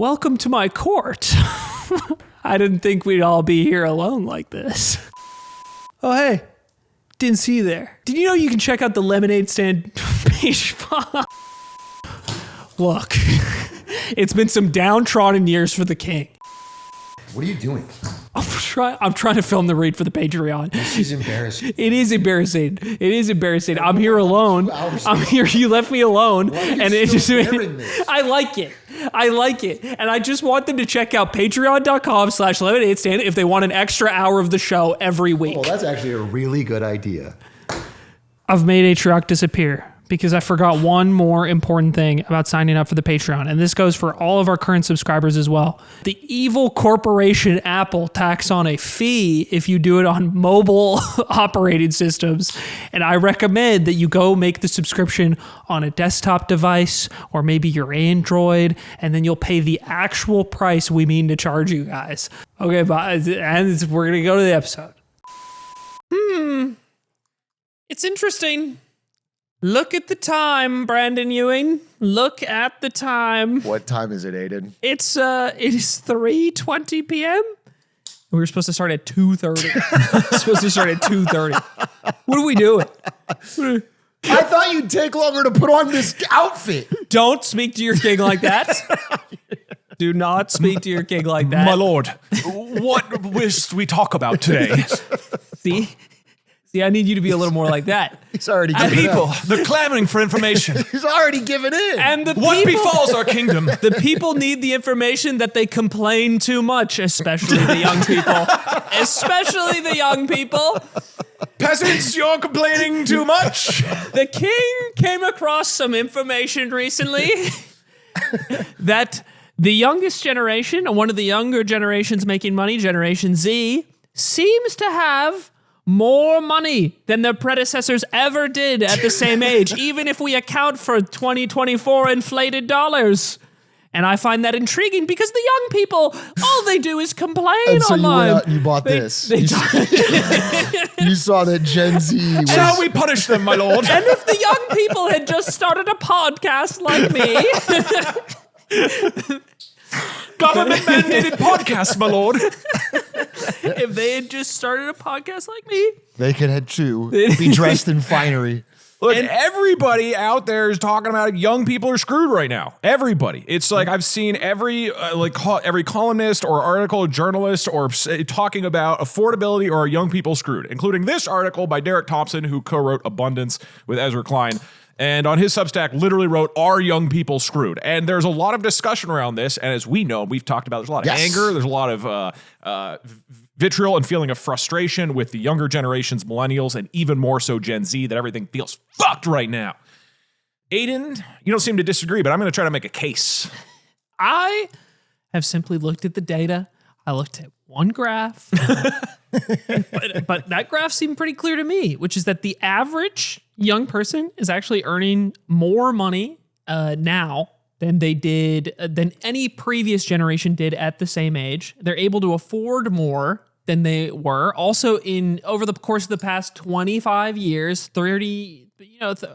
Welcome to my court. I didn't think we'd all be here alone like this. Oh, hey. Didn't see you there. Did you know you can check out the lemonade stand page? Look, it's been some downtrodden years for the king. What are you doing? I'm trying to film the read for the Patreon. She's embarrassing. It is embarrassing. It is embarrassing. I'm here alone. I'm here. You left me alone. And it just, I like it. I like it. And I just want them to check out patreon.com/lemonade stand if they want an extra hour of the show every week. Oh, that's actually a really good idea. I've made Atrioc disappear because I forgot one more important thing about signing up for the Patreon. And this goes for all of our current subscribers as well. The evil corporation Apple tacks on a fee if you do it on mobile operating systems. And I recommend that you go make the subscription on a desktop device or maybe your Android, and then you'll pay the actual price we mean to charge you guys. Okay, and we're going to go to the episode. It's interesting. Look at the time, Brandon Ewing. Look at the time. What time is it, Aiden? It is 3:20 p.m. We were supposed to start at 2:30. What are we doing? I thought you'd take longer to put on this outfit. Don't speak to your king like that. Do not speak to your king like that. My lord, what wish we talk about today? See, I need you to be a little more like that. He's already The given people, up. they're clamoring for information. He's already given in. And What befalls our kingdom? The people need the information that they complain too much, especially the young people. Especially the young people. Peasants, you're complaining too much. The king came across some information recently that the youngest generation, one of the younger generations making money, Generation Z, seems to have more money than their predecessors ever did at the same age, even if we account for 2024 inflated dollars. And I find that intriguing because the young people, all they do is complain And so online. you went out and you bought this. You saw that Gen Z was... Shall we punish them, my lord? And if the young people had just started a podcast like me... Government-mandated podcast, my lord. If they had just started a podcast like me... They could have too. Be dressed in finery. Look, everybody out there is talking about young people are screwed right now. Everybody. It's like I've seen every columnist or article, journalist, or talking about affordability or young people screwed, including this article by Derek Thompson, who co-wrote Abundance with Ezra Klein. And on his Substack, literally wrote, "Are young people screwed?" And there's a lot of discussion around this. And as we know, we've talked about, there's a lot of anger. There's a lot of vitriol and feeling of frustration with the younger generations, millennials, and even more so Gen Z, that everything feels fucked right now. Aiden, you don't seem to disagree, but I'm going to try to make a case. I have simply looked at the data. I looked at one graph, but that graph seemed pretty clear to me, which is that the average young person is actually earning more money now than they did, than any previous generation did at the same age. They're able to afford more than they were. Also, over the course of the past 25 years, 30,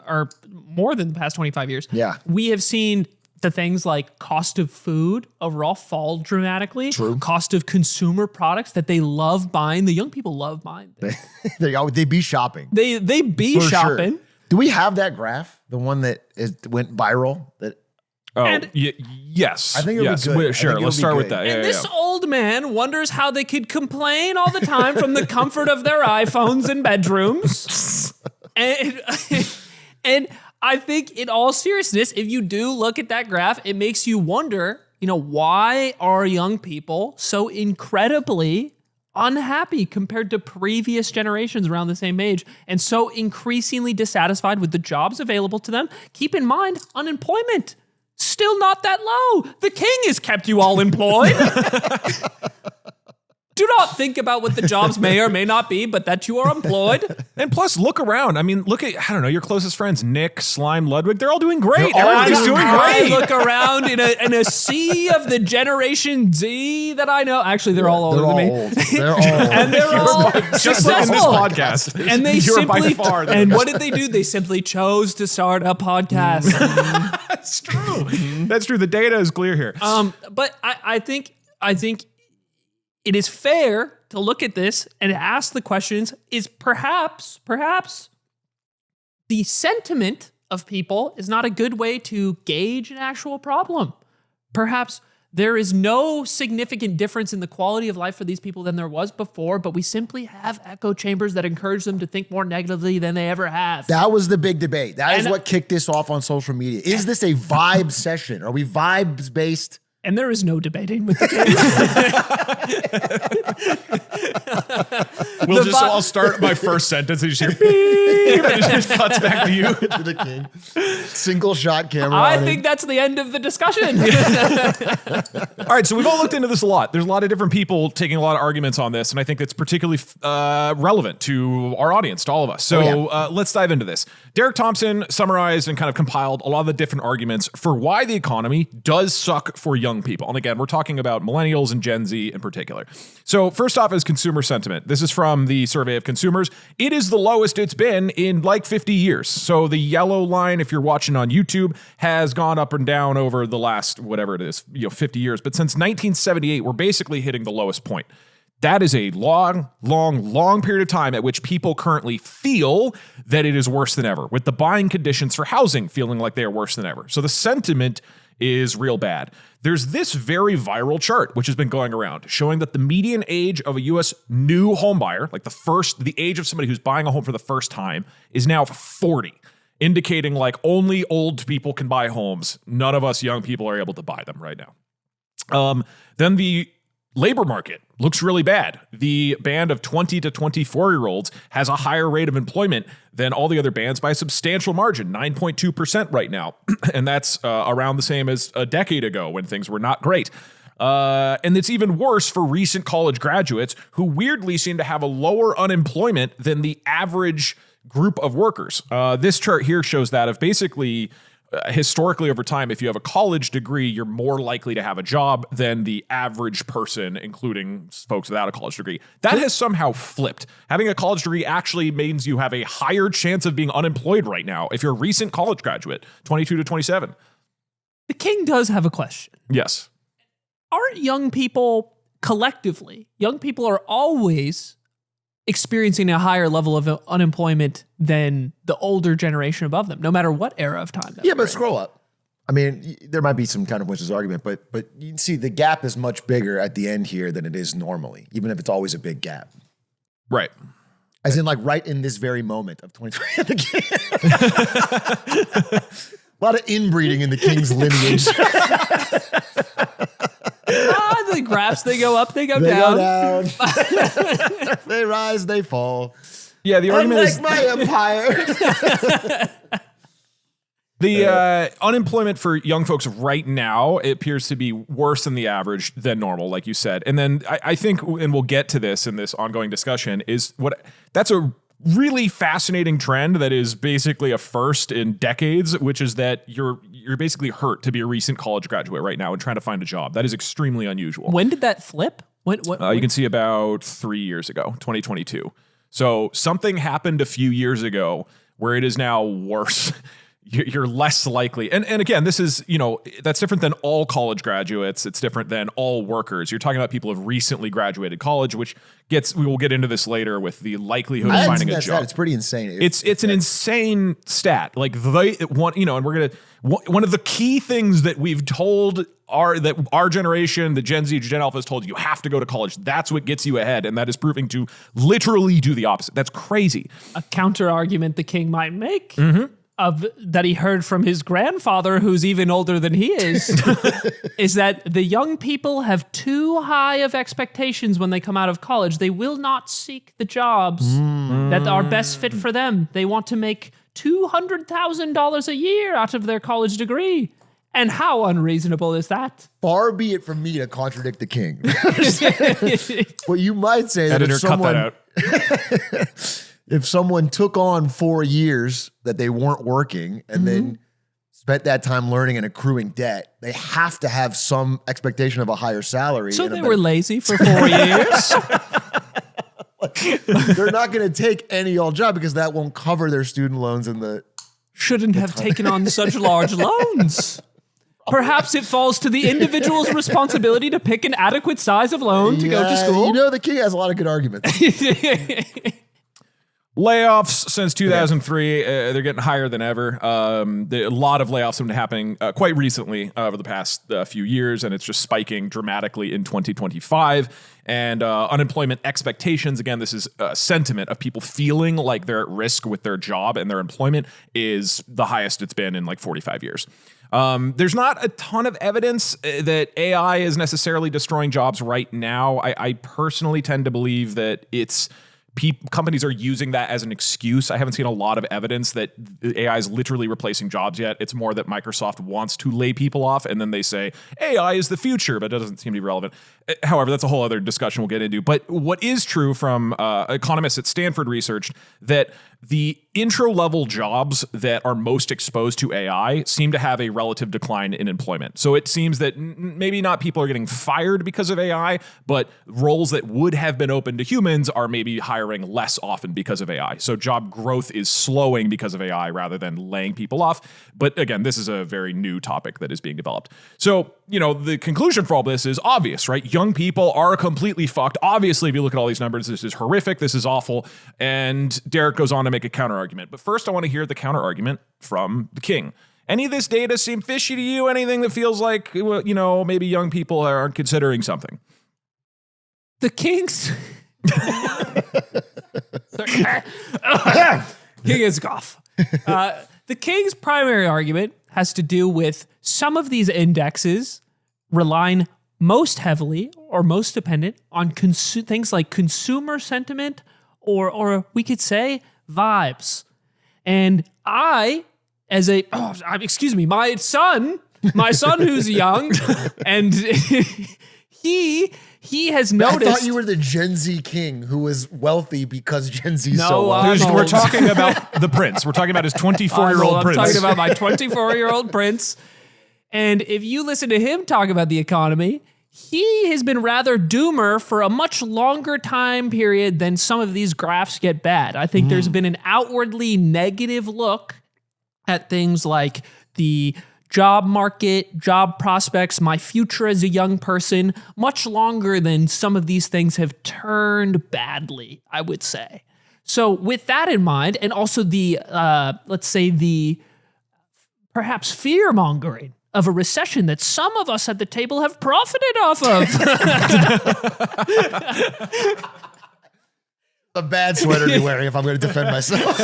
or more than the past 25 years, we have seen the things like cost of food overall fall dramatically. True. Cost of consumer products that they love buying. The young people love buying. They be shopping. They be For shopping. Sure. Do we have that graph? The one that went viral? Yes. I think it'll be good. Sure, let's start with that. And this old man wonders how they could complain all the time from the comfort of their iPhones in bedrooms. And I think in all seriousness, if you do look at that graph, it makes you wonder, why are young people so incredibly unhappy compared to previous generations around the same age and so increasingly dissatisfied with the jobs available to them? Keep in mind, unemployment, still not that low. The king has kept you all employed. Do not think about what the jobs may or may not be, but that you are employed. And plus, look around. I mean, look at, I don't know, your closest friends, Nick, Slime, Ludwig. They're all doing great. They're all Everybody's doing I great. look around in a sea of the Generation Z that I know. Actually, they're all older They're all than me. old. They're all old. And they're all Just like in this successful. podcast. And they You're by simply, far the and best. what did they do? They simply chose to start a podcast. That's true. That's true. The data is clear here. But I think it is fair to look at this and ask the questions, is perhaps the sentiment of people is not a good way to gauge an actual problem. Perhaps there is no significant difference in the quality of life for these people than there was before, but we simply have echo chambers that encourage them to think more negatively than they ever have. That was the big debate. That is And- what kicked this off on social media. Is this a vibe session? Are we vibes based? And there is no debating with the kids. I'll start my first sentence and you just hear beep, and it just cuts back to you. To the king. Single shot camera. I on think it. that's the end of the discussion. All right, so we've all looked into this a lot. There's a lot of different people taking a lot of arguments on this, and I think that's particularly relevant to our audience, to all of us. So let's dive into this. Derek Thompson summarized and kind of compiled a lot of the different arguments for why the economy does suck for young people. And again, we're talking about millennials and Gen Z in particular. So first off is consumer sentiment. This is from the survey of consumers. It is the lowest it's been in like 50 years. So the yellow line, if you're watching on YouTube, has gone up and down over the last, whatever it is, 50 years. But since 1978, we're basically hitting the lowest point. That is a long period of time at which people currently feel that it is worse than ever, with the buying conditions for housing feeling like they are worse than ever. So the sentiment is real bad. There's this very viral chart, which has been going around, showing that the median age of a U.S. new home buyer, like the age of somebody who's buying a home for the first time, is now 40, indicating like only old people can buy homes. None of us young people are able to buy them right now. Then the labor market looks really bad. The band of 20 to 24-year-olds has a higher rate of employment than all the other bands by a substantial margin, 9.2% right now. And that's around the same as a decade ago when things were not great. And it's even worse for recent college graduates who weirdly seem to have a lower unemployment than the average group of workers. This chart here shows that of basically historically over time, if you have a college degree, you're more likely to have a job than the average person, including folks without a college degree. That has somehow flipped. Having a college degree actually means you have a higher chance of being unemployed right now if you're a recent college graduate, 22 to 27. The king does have a question. Yes. Aren't young people collectively, young people are always experiencing a higher level of unemployment than the older generation above them, no matter what era of time. Yeah, but scroll up. I mean, there might be some kind of Winston's argument, but you can see the gap is much bigger at the end here than it is normally, even if it's always a big gap. Right. As in, like, right in this very moment of 2020. A lot of inbreeding in the king's lineage. The graphs, they go up, they go They down. go down. They rise, they fall. Yeah, the argument is Unlike my empire. the unemployment for young folks right now, it appears to be worse than the average than normal, like you said. And then I think, and we'll get to this in this ongoing discussion, is that's a really fascinating trend that is basically a first in decades, which is that you're basically hurt to be a recent college graduate right now and trying to find a job. That is extremely unusual. When did that flip? When? You can see about 3 years ago, 2022. So something happened a few years ago where it is now worse. You're less likely. And again, this is, that's different than all college graduates. It's different than all workers. You're talking about people who have recently graduated college, which we will get into this later with the likelihood of finding a job. It's pretty insane. It's an insane stat. Like and we're one of the key things that we've told our generation, the Gen Z, Gen Alpha has told you have to go to college. That's what gets you ahead. And that is proving to literally do the opposite. That's crazy. A counter argument the king might make of that he heard from his grandfather, who's even older than he is, is that the young people have too high of expectations when they come out of college. They will not seek the jobs that are best fit for them. They want to make $200,000 a year out of their college degree. And how unreasonable is that? Far be it from me to contradict the king. But you might say that Editor, cut that out. if someone took on 4 years that they weren't working and then spent that time learning and accruing debt, they have to have some expectation of a higher salary. So they were lazy for 4 years. They're not going to take any old job because that won't cover their student loans and the... Shouldn't have taken on such large loans. Perhaps it falls to the individual's responsibility to pick an adequate size of loan to go to school. You know, the king has a lot of good arguments. Layoffs since 2003, they're getting higher than ever. A lot of layoffs have been happening quite recently over the past few years, and it's just spiking dramatically in 2025. And unemployment expectations, again, this is sentiment of people feeling like they're at risk with their job and their employment, is the highest it's been in like 45 years. There's not a ton of evidence that AI is necessarily destroying jobs right now. I personally tend to believe that it's companies are using that as an excuse. I haven't seen a lot of evidence that AI is literally replacing jobs yet. It's more that Microsoft wants to lay people off, and then they say AI is the future, but it doesn't seem to be relevant. However, that's a whole other discussion we'll get into. But what is true from economists at Stanford researched that the intro-level jobs that are most exposed to AI seem to have a relative decline in employment. So it seems that maybe not people are getting fired because of AI, but roles that would have been open to humans are maybe hiring less often because of AI. So job growth is slowing because of AI rather than laying people off. But again, this is a very new topic that is being developed. So, you know, the conclusion for all this is obvious, right? Young people are completely fucked. Obviously, if you look at all these numbers, this is horrific. This is awful. And Derek goes on to make a counter argument. But first, I want to hear the counter argument from the king. Any of this data seem fishy to you? Anything that feels like, you know, maybe young people aren't considering something? The king's... King is cough. The king's primary argument has to do with some of these indexes relying most heavily or most dependent on things like consumer sentiment or we could say vibes. And my son who's young, and he has noticed. I thought you were the Gen Z king who was wealthy because Gen Z so wealthy. We're talking about the prince. We're talking about his 24-year-old prince. I'm talking about my 24-year-old prince. And if you listen to him talk about the economy, he has been rather doomer for a much longer time period than some of these graphs get bad. I think there's been an outwardly negative look at things like the job market, job prospects, my future as a young person, much longer than some of these things have turned badly, I would say. So with that in mind, and also the, let's say the perhaps fear-mongering of a recession that some of us at the table have profited off of. A bad sweater to be wearing if I'm going to defend myself.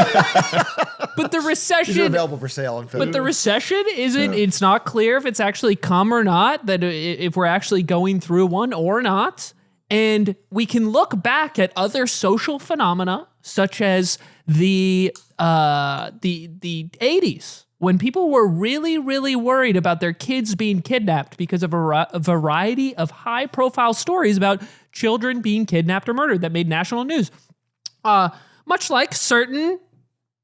But the recession... These are available for sale on February. But the recession isn't... It's not clear if it's actually come or not, that if we're actually going through one or not. And we can look back at other social phenomena, such as the 80s, when people were really, really worried about their kids being kidnapped because of a variety of high-profile stories about children being kidnapped or murdered that made national news. Much like certain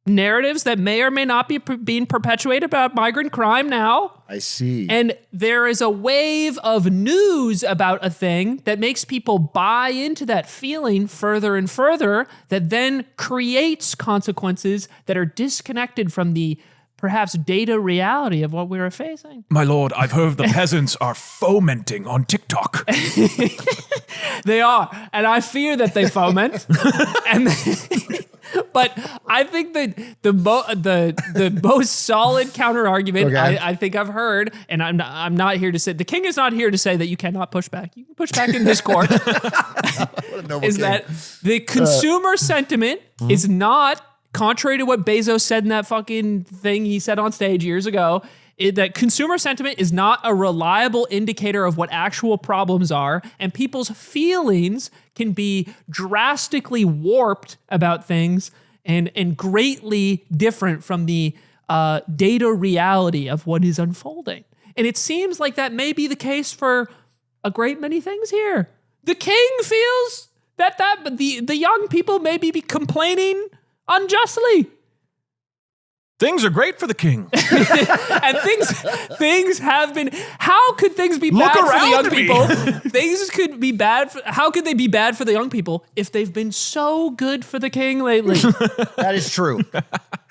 narratives that may or may not be being perpetuated about migrant crime now. I see. And there is a wave of news about a thing that makes people buy into that feeling further and further, that then creates consequences that are disconnected from the perhaps data reality of what we are facing. My lord, I've heard the peasants are fomenting on TikTok. They are, and I fear that they foment. But I think that the most solid counter argument I think I've heard, and I'm not here to say, the king is not here to say that you cannot push back. You can push back in Discord. Is that the consumer sentiment is not, contrary to what Bezos said in that fucking thing he said on stage years ago, that consumer sentiment is not a reliable indicator of what actual problems are, and people's feelings can be drastically warped about things and greatly different from the data reality of what is unfolding. And it seems like that may be the case for a great many things here. The king feels that the young people may be complaining unjustly. Things are great for the king. And things have been. How could things be bad for the young people? Things could be bad. How could they be bad for the young people if they've been so good for the king lately? That is true.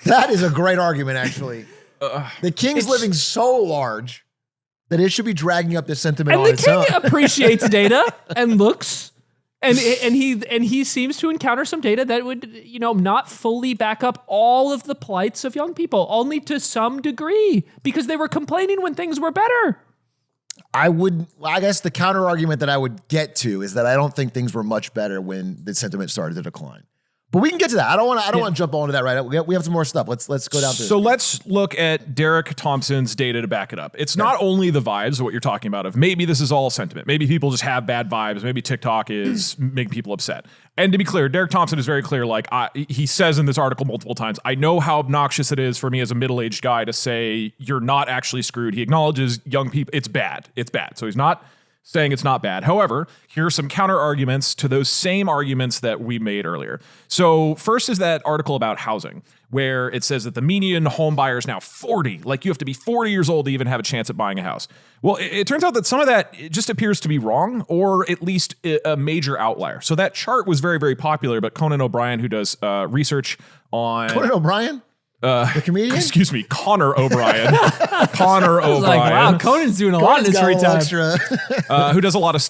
That is a great argument, actually. The king's living so large that it should be dragging up this sentiment on its own. And the king appreciates data and looks. And he seems to encounter some data that would, not fully back up all of the plights of young people, only to some degree, because they were complaining when things were better. I guess the counter argument that I would get to is that I don't think things were much better when the sentiment started to decline. But we can get to that. I don't want to jump onto that right now. We have some more stuff. Let's go down through. So let's look at Derek Thompson's data to back it up. It's not only the vibes, what you're talking about, of maybe this is all sentiment. Maybe people just have bad vibes. Maybe TikTok is making people upset. And to be clear, Derek Thompson is very clear. Like he says in this article multiple times, I know how obnoxious it is for me as a middle-aged guy to say you're not actually screwed. He acknowledges young people. It's bad. It's bad. So he's not saying it's not bad. However, here are some counter arguments to those same arguments that we made earlier. So first is that article about housing, where it says that the median home buyer is now 40. Like you have to be 40 years old to even have a chance at buying a house. Well, it turns out that some of that just appears to be wrong, or at least a major outlier. So that chart was very, very popular, but Conan O'Brien, who does research on... Conan O'Brien? The comedian? Excuse me, Connor O'Brien. Connor O'Brien. Like, wow, Conan's doing a lot in his free time. Who does a lot of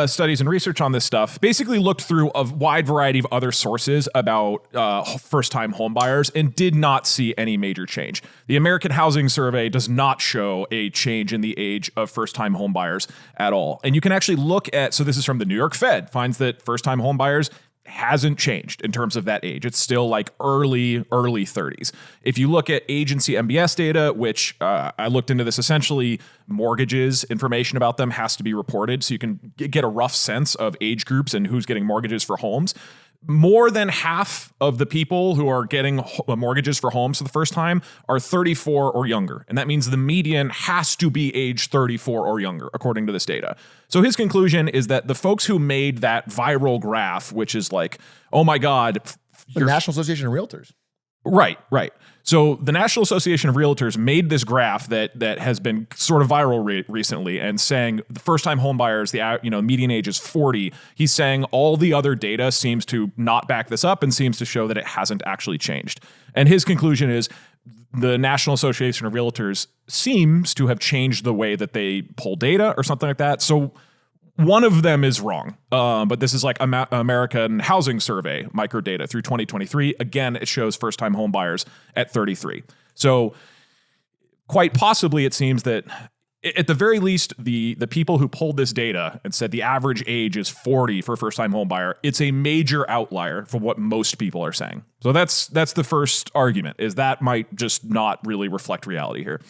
studies and research on this stuff, basically looked through a wide variety of other sources about first-time home buyers and did not see any major change. The American Housing Survey does not show a change in the age of first-time home buyers at all. And you can actually look at, so this is from the New York Fed, finds that first-time home buyers hasn't changed in terms of that age. It's still like early 30s. If you look at agency MBS data, which I looked into this, essentially mortgages, information about them has to be reported so you can get a rough sense of age groups and who's getting mortgages for homes. More than half of the people who are getting mortgages for homes for the first time are 34 or younger. And that means the median has to be age 34 or younger, according to this data. So his conclusion is that the folks who made that viral graph, which is like, oh my God. The National Association of Realtors. Right. So the National Association of Realtors made this graph that has been sort of viral recently, and saying the first-time home buyers, the median age is 40. He's saying all the other data seems to not back this up and seems to show that it hasn't actually changed. And his conclusion is the National Association of Realtors seems to have changed the way that they pull data or something like that. So one of them is wrong, but this is like American Housing Survey microdata through 2023. Again, it shows first-time home buyers at 33. So quite possibly it seems that at the very least, the people who pulled this data and said the average age is 40 for a first-time home buyer, it's a major outlier from what most people are saying. So that's the first argument, is that might just not really reflect reality here.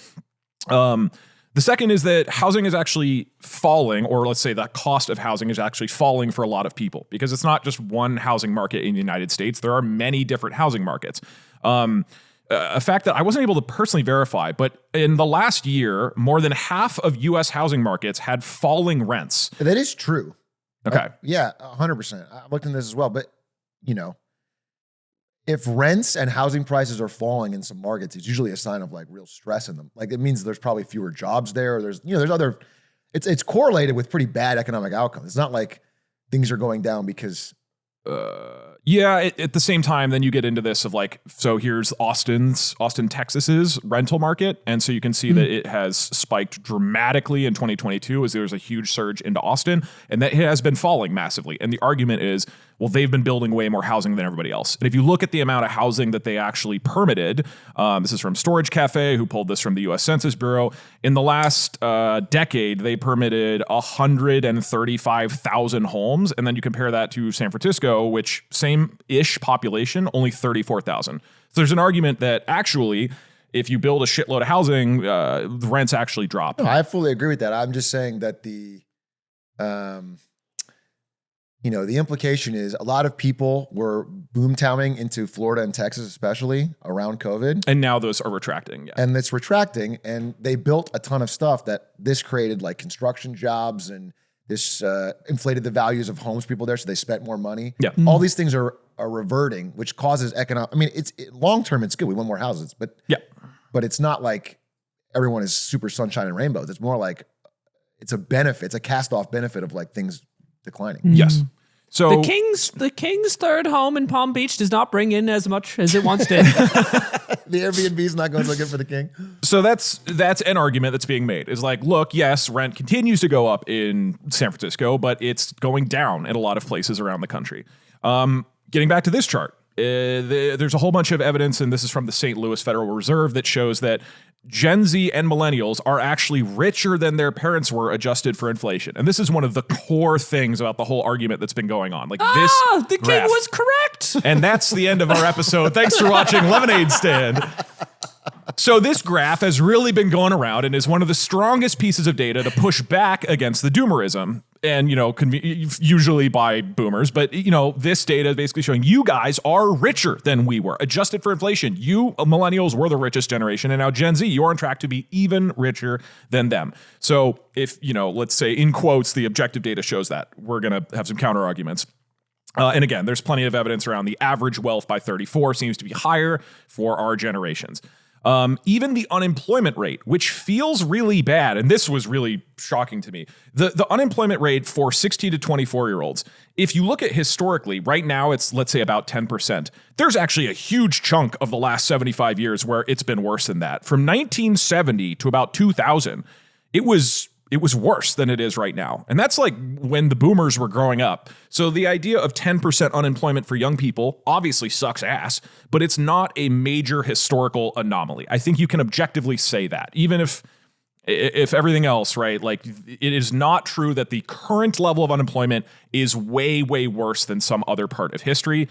The second is that housing is actually falling, or let's say the cost of housing is actually falling for a lot of people, because it's not just one housing market in the United States. There are many different housing markets. A fact that I wasn't able to personally verify, but in the last year, more than half of U.S. housing markets had falling rents. That is true. Okay. Yeah, 100%. I looked into this as well, but if rents and housing prices are falling in some markets, it's usually a sign of like real stress in them. Like it means there's probably fewer jobs there. Or there's other, it's correlated with pretty bad economic outcomes. It's not like things are going down because. At the same time, then you get into this of like, so here's Austin, Texas's rental market. And so you can see that it has spiked dramatically in 2022 as there was a huge surge into Austin, and that it has been falling massively. And the argument is, well, they've been building way more housing than everybody else. And if you look at the amount of housing that they actually permitted, this is from Storage Cafe, who pulled this from the U.S. Census Bureau. In the last decade, they permitted 135,000 homes. And then you compare that to San Francisco, which same-ish population, only 34,000. So there's an argument that actually, if you build a shitload of housing, the rents actually drop. No, I fully agree with that. I'm just saying that the implication is a lot of people were boomtowning into Florida and Texas, especially around COVID. And now those are retracting. Yeah. And it's retracting. And they built a ton of stuff that this created, like construction jobs, and this inflated the values of homes people there. So they spent more money. Yeah. All these things are reverting, which causes economic. I mean, long term, it's good. We want more houses, but it's not like everyone is super sunshine and rainbows. It's more like it's a benefit. It's a cast off benefit of like things declining. Yes. So the king's third home in Palm Beach does not bring in as much as it once did. The Airbnb is not going so good for the king. So that's an argument that's being made. Is like, look, yes, rent continues to go up in San Francisco, but it's going down in a lot of places around the country. Getting back to this chart, there's a whole bunch of evidence, and this is from the St. Louis Federal Reserve, that shows that Gen Z and millennials are actually richer than their parents were adjusted for inflation. And this is one of the core things about the whole argument that's been going on. Like the king was correct. And that's the end of our episode. Thanks for watching Lemonade Stand. So this graph has really been going around and is one of the strongest pieces of data to push back against the doomerism. And, usually by boomers, but, this data is basically showing you guys are richer than we were, adjusted for inflation. You millennials were the richest generation, and now Gen Z, you're on track to be even richer than them. So if, let's say in quotes, the objective data shows that, we're going to have some counter arguments. And again, there's plenty of evidence around the average wealth by 34 seems to be higher for our generations. Even the unemployment rate, which feels really bad, and this was really shocking to me, the unemployment rate for 16 to 24-year-olds, if you look at historically, right now it's, let's say, about 10%. There's actually a huge chunk of the last 75 years where it's been worse than that. From 1970 to about 2000, it was worse than it is right now. And that's like when the boomers were growing up. So the idea of 10% unemployment for young people obviously sucks ass, but it's not a major historical anomaly. I think you can objectively say that, even if everything else, right? Like, it is not true that the current level of unemployment is way, way worse than some other part of history.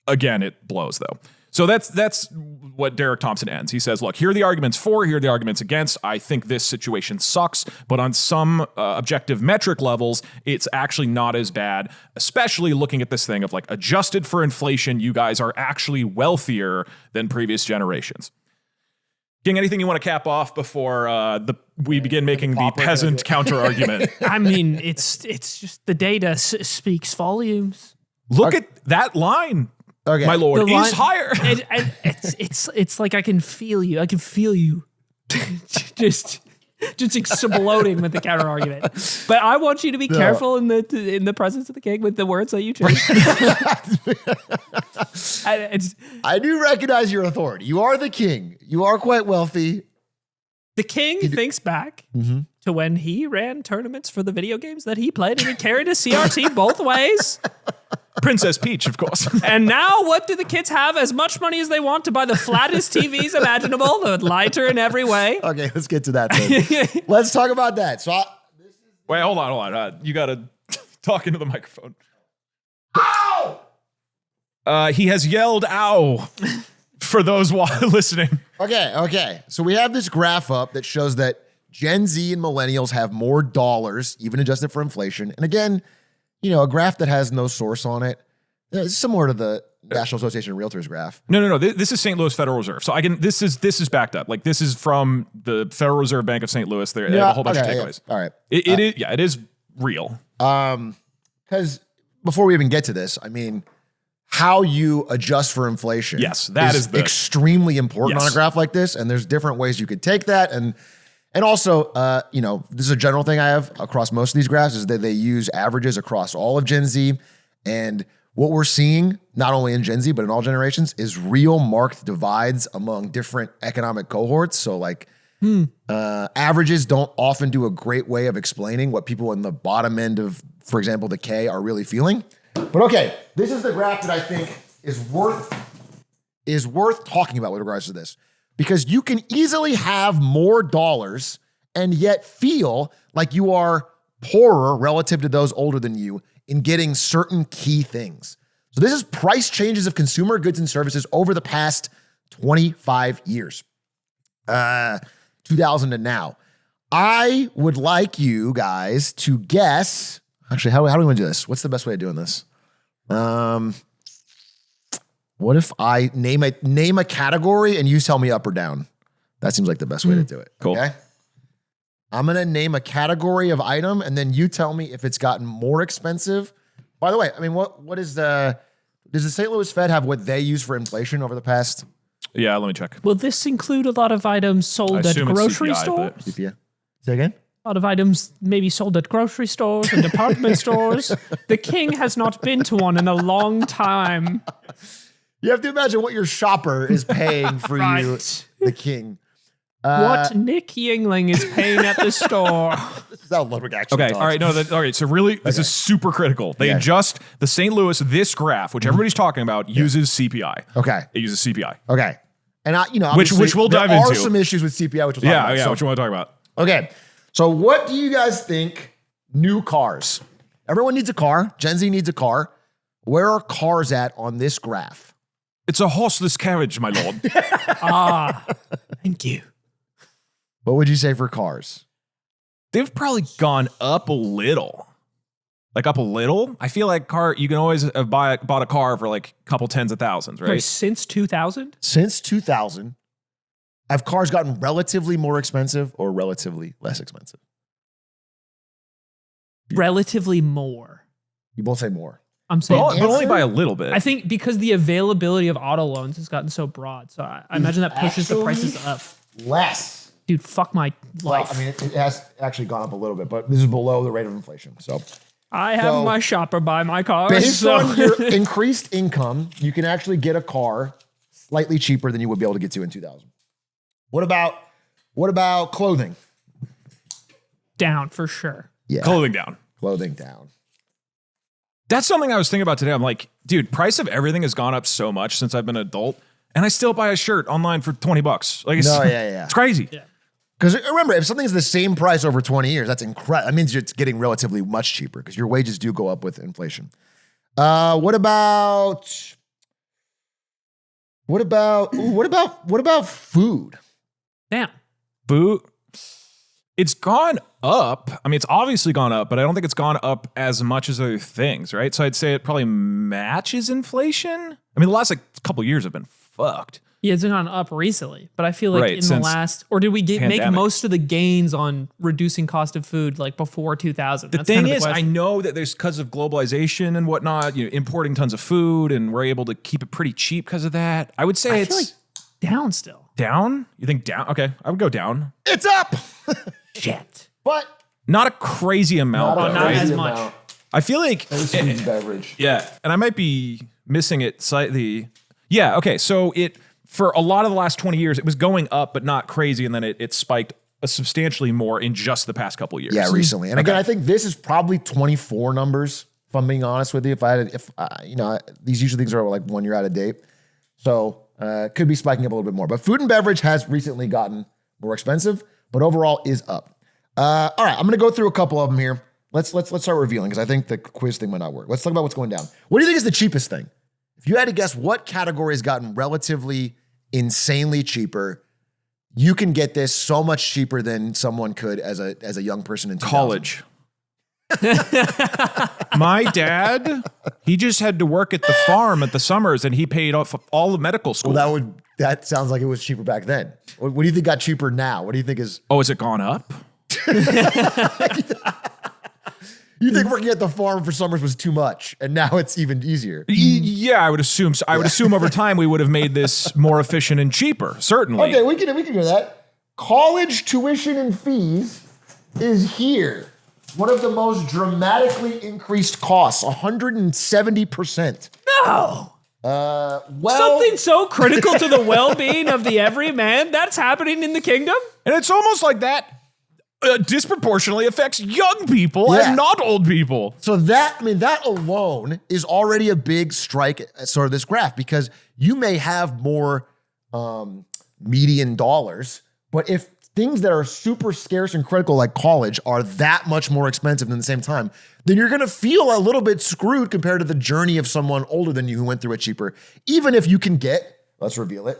Again, it blows though. So that's what Derek Thompson ends. He says, look, here are the arguments for, here are the arguments against. I think this situation sucks, but on some objective metric levels, it's actually not as bad, especially looking at this thing of like, adjusted for inflation, you guys are actually wealthier than previous generations. King, anything you want to cap off before we begin making the peasant counter argument? I mean, it's just the data speaks volumes. Look at that line. Okay. My lord, is higher. It's like I can feel you. I can feel you just exploding with the counter argument. But I want you to be careful in the presence of the king with the words that you choose. I do recognize your authority. You are the king. You are quite wealthy. The king thinks back to when he ran tournaments for the video games that he played, and he carried a CRT both ways. Princess Peach, of course. And now what do the kids have? As much money as they want to buy the flattest TVs imaginable, the lighter in every way. Okay, let's get to that then. Let's talk about that. So wait, hold on. You got to talk into the microphone. Ow! He has yelled, ow, for those listening. Okay. So we have this graph up that shows that Gen Z and millennials have more dollars, even adjusted for inflation. And again, a graph that has no source on it. It's similar to the National Association of Realtors graph. No. This is St. Louis Federal Reserve. So this is backed up. Like, this is from the Federal Reserve Bank of St. Louis. They have a whole bunch of takeaways. Yeah. All right. It is real. Because before we even get to this, I mean, how you adjust for inflation. Yes, that is extremely important on a graph like this. And there's different ways you could take that. And also, this is a general thing I have across most of these graphs, is that they use averages across all of Gen Z. And what we're seeing, not only in Gen Z, but in all generations, is real marked divides among different economic cohorts. So like averages don't often do a great way of explaining what people in the bottom end of, for example, the K are really feeling. But okay, this is the graph that I think is worth talking about with regards to this. Because you can easily have more dollars and yet feel like you are poorer relative to those older than you in getting certain key things. So this is price changes of consumer goods and services over the past 25 years, 2000 to now. I would like you guys to guess Actually, how do we want to do this? What's the best way of doing this? What if I name a category and you tell me up or down? That seems like the best way to do it. Cool. Okay. I'm going to name a category of item and then you tell me if it's gotten more expensive. By the way, I mean, what is does the St. Louis Fed have what they use for inflation over the past? Yeah, let me check. Will this include a lot of items sold at grocery stores? CPI. Say again? A lot of items maybe sold at grocery stores and department stores. The king has not been to one in a long time. You have to imagine what your shopper is paying for you, the king. What Nick Yingling is paying at the store. This is how Ludwig actually Okay, talks. all right, no, all right. So really, this is super critical. They adjust the St. Louis, this graph, which everybody's talking about, uses CPI. Okay. It uses CPI. Okay. And Which we'll dive into. There are some issues with CPI, which we'll talk about. Yeah, which you want to talk about. Okay. So what do you guys think new cars? Everyone needs a car. Gen Z needs a car. Where are cars at on this graph? It's a horseless carriage, my lord. Thank you. What would you say for cars? They've probably gone up a little. Like up a little? I feel like you can always bought a car for like a couple tens of thousands, right? Wait, since 2000? Since 2000, have cars gotten relatively more expensive or relatively less expensive? Relatively more. You both say more. I'm saying, But only by a little bit. I think because the availability of auto loans has gotten so broad. So I imagine that pushes the prices up. Less. Dude, fuck my life. Well, I mean, it has actually gone up a little bit, but this is below the rate of inflation. So I have my shopper buy my car. based on your increased income, you can actually get a car slightly cheaper than you would be able to get to in 2000. What about clothing? Down for sure. Yeah. Clothing down. Clothing down. That's something I was thinking about today. I'm like, dude, price of everything has gone up so much since I've been an adult, and I still buy a shirt online for $20. Like, it's crazy. Yeah. Because remember, if something's the same price over 20 years, that's incredible. That means it's getting relatively much cheaper because your wages do go up with inflation. What about food? Damn. Food. It's gone up. I mean, it's obviously gone up, but I don't think it's gone up as much as other things, right? So I'd say it probably matches inflation. I mean, the last couple of years have been fucked. Yeah, it's gone up recently, but I feel like in the last, or did we make most of the gains on reducing cost of food like before 2000? The thing is, I know that there's because of globalization and whatnot, importing tons of food, and we're able to keep it pretty cheap because of that. I would say it's feel like down still. Down? You think down? Okay, I would go down. It's up. Shit. But not a crazy amount. Not as much. I feel like food and beverage. Yeah, and I might be missing it slightly. Yeah, okay, so for a lot of the last 20 years, it was going up, but not crazy. And then it spiked substantially more in just the past couple of years. Yeah, recently. And again, I think this is probably 24 numbers, if I'm being honest with you. These usually things are like 1 year out of date. So could be spiking up a little bit more. But food and beverage has recently gotten more expensive, but overall is up. All right, I'm going to go through a couple of them here. Let's start revealing because I think the quiz thing might not work. Let's talk about what's going down. What do you think is the cheapest thing? If you had to guess what category has gotten relatively insanely cheaper, you can get this so much cheaper than someone could as a young person in 2000. College. My dad, he just had to work at the farm at the summers, and he paid off all the medical school. Well, that sounds like it was cheaper back then. What do you think got cheaper now? What do you think is? Oh, has it gone up? You think working at the farm for summers was too much, and now it's even easier? Yeah, I would assume. So I would assume over time we would have made this more efficient and cheaper. Certainly. Okay, we can hear that. College tuition and fees is here. One of the most dramatically increased costs, 170%. No. Well, something so critical to the well-being of the everyman that's happening in the kingdom, and it's almost like that. Disproportionately affects young people and not old people. So that alone is already a big strike at sort of this graph because you may have more median dollars, but if things that are super scarce and critical like college are that much more expensive than the same time, then you're going to feel a little bit screwed compared to the journey of someone older than you who went through it cheaper, even if you can get, let's reveal it.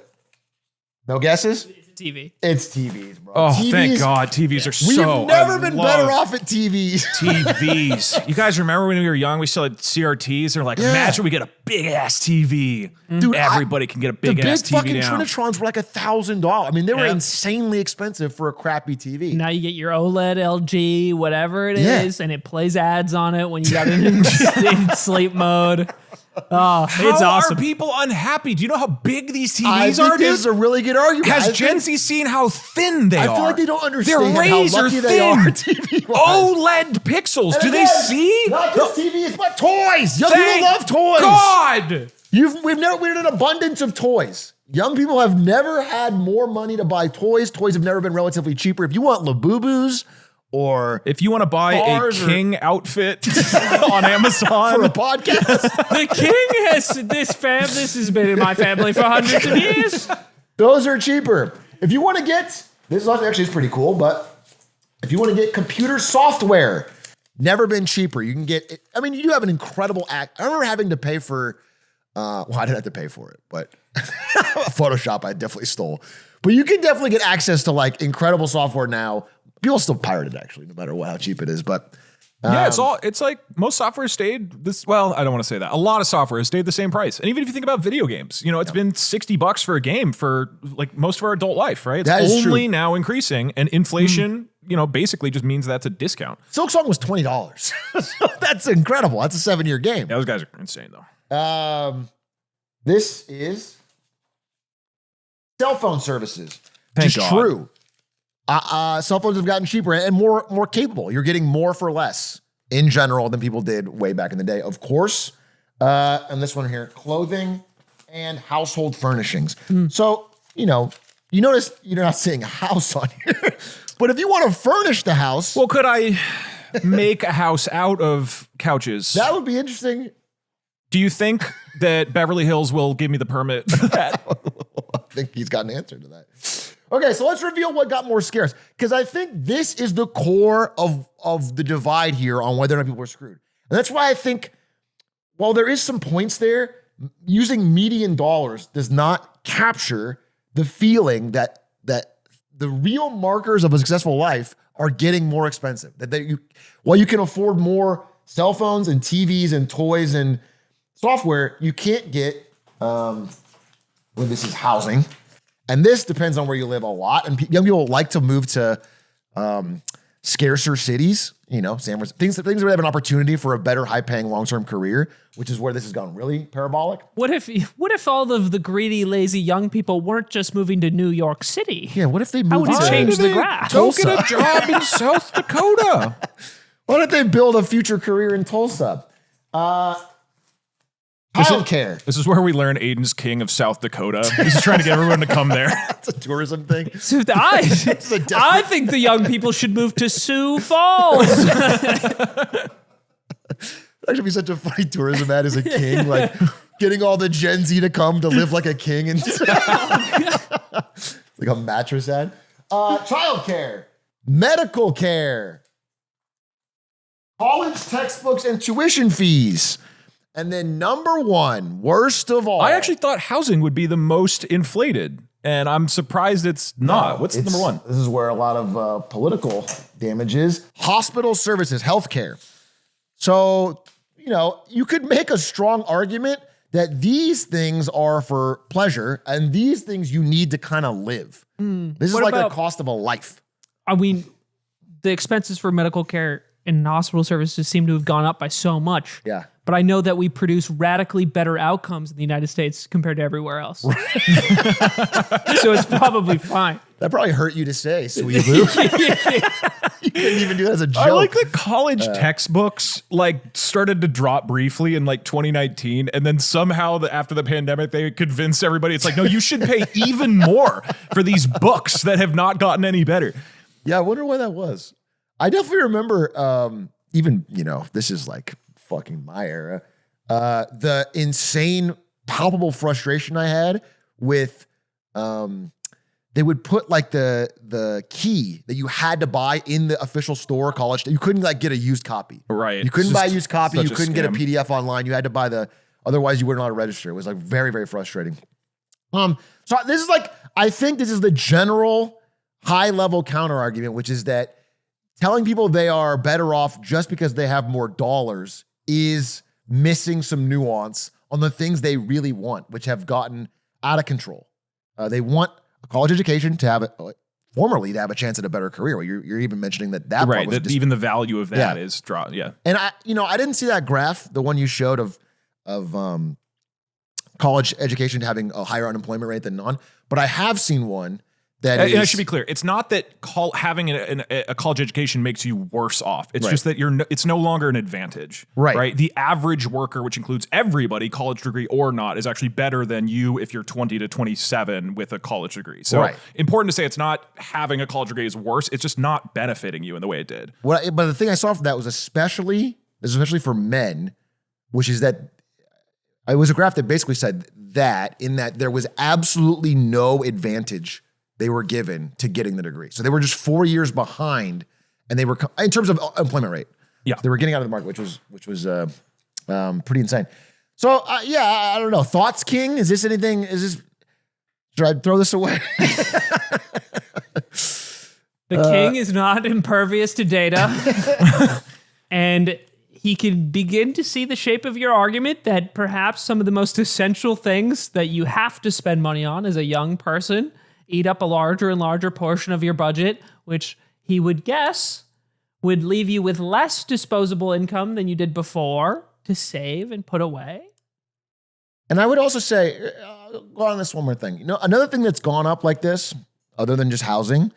No guesses? TV. It's TVs, bro. Oh, TVs, thank God. TVs are so... We've never I been love better off at TVs. TVs. You guys remember when we were young, we still had CRTs? They're like, imagine we get a big-ass TV. Dude, Everybody can get a big-ass TV the big fucking now. Trinitrons were like $1,000. I mean, they were insanely expensive for a crappy TV. Now you get your OLED LG, whatever it Yeah. is, and it plays ads on it when you got it in sleep mode. Oh, it's How awesome. are people unhappy? Do you know how big these TVs I are, think dude? this is a really good argument. Has Gen Z seen how thin they are? I feel like they don't understand They're how razor lucky thin. they are TV-wise. OLED pixels. And Do they again, see? Not just TVs, but toys. Young Thank people love toys. God. We're in an abundance of toys. Young people have never had more money to buy toys. Toys have never been relatively cheaper. If you want Labubus or If you want to buy a Bars or- king outfit on Amazon, for a podcast, The king has this has been in my family for hundreds of years. those are cheaper. If you want to get, this actually is pretty cool, but if you want to get computer software, never been cheaper. You can get, I mean, you do have an incredible I remember having to pay for, well, I didn't have to pay for it, but Photoshop I definitely stole. But you can definitely get access to like incredible software now. People still pirate it actually, no matter how cheap it is. But yeah, it's like most software stayed this. Well, I don't want to say that. A lot of software has stayed the same price. And even if you think about video games, you know, it's been $60 for a game for like most of our adult life, right? It's That is only true. now increasing, and inflation, you know, basically just means that's a discount. Silksong was $20. So that's incredible. That's a 7-year game. Yeah, those guys are insane though. This is cell phone services. Thank Just God. true. Cell phones have gotten cheaper and more capable. You're getting more for less in general than people did way back in the day. Of course, and this one here, clothing and household furnishings. So, you notice you're not seeing a house on here, but if you want to furnish the house, Well, could I make a house out of couches? that would be interesting. Do you think that Beverly Hills will give me the permit for that? I think he's got an answer to that. Okay, so let's reveal what got more scarce, because I think this is the core of the divide here on whether or not people are screwed. And that's why I think, while there is some points there, using median dollars does not capture the feeling that the real markers of a successful life are getting more expensive. While you can afford more cell phones and TVs and toys and software, you can't get, this is housing. And this depends on where you live a lot. And young people like to move to scarcer cities, San Francisco, things where they have an opportunity for a better, high-paying, long-term career, which is where this has gone really parabolic. What if all of the greedy, lazy young people weren't just moving to New York City? Yeah, what if they How moved would it to change the graph? Go get a job in South Dakota. Why don't they build a future career in Tulsa? Childcare. This is where we learn Aiden's king of South Dakota. He's trying to get everyone to come there. That's a tourism thing. So I think the young people should move to Sioux Falls. Actually, be such a funny tourism ad as a king, like getting all the Gen Z to come to live like a king and like a mattress ad. Childcare, medical care, college textbooks and tuition fees. And then number one, worst of all. I actually thought housing would be the most inflated, and I'm surprised it's not. What's number one? This is where a lot of political damage is. Hospital services, healthcare. So, you could make a strong argument that these things are for pleasure and these things you need to kind of live. This is What like the about- cost of a life. I mean, the expenses for medical care and hospital services seem to have gone up by so much. Yeah. But I know that we produce radically better outcomes in the United States compared to everywhere else. So it's probably fine. That probably hurt you to say, sweet boo. You couldn't even do that as a joke. I like that college textbooks started to drop briefly in 2019, and then somehow after the pandemic they convinced everybody it's like, no, you should pay even more for these books that have not gotten any better. Yeah, I wonder why that was. I definitely remember this is like fucking my era. The insane palpable frustration I had with they would put the key that you had to buy in the official store college. You couldn't get a used copy. Right. You couldn't buy a used copy. such You a couldn't get a scam. PDF online. You had to buy otherwise you weren't allowed to register. It was very, very frustrating. So this is like, I think this is the general high level counter argument, which is that telling people they are better off just because they have more dollars is missing some nuance on the things they really want, which have gotten out of control. They want a college education to have formerly to have a chance at a better career. Well, you're even mentioning that right. was Even the value of that is drawn. Yeah. And I didn't see that graph, the one you showed of college education having a higher unemployment rate than non, but I have seen one that and I should be clear. It's not that having a college education makes you worse off. It's just that it's no longer an advantage. Right. The average worker, which includes everybody, college degree or not, is actually better than you if you're 20 to 27 with a college degree. So important to say it's not having a college degree is worse. It's just not benefiting you in the way it did. But the thing I saw from that was especially for men, which is that it was a graph that basically said that there was absolutely no advantage they were given to getting the degree. So they were just 4 years behind, and they were in terms of employment rate. Yeah, they were getting out of the market, which was pretty insane. So I don't know. Thoughts, King? Is this anything? Should I throw this away? The King is not impervious to data, and he can begin to see the shape of your argument that perhaps some of the most essential things that you have to spend money on as a young person eat up a larger and larger portion of your budget, which he would guess would leave you with less disposable income than you did before to save and put away. And I would also say, go on this one more thing. Another thing that's gone up like this, other than just housing,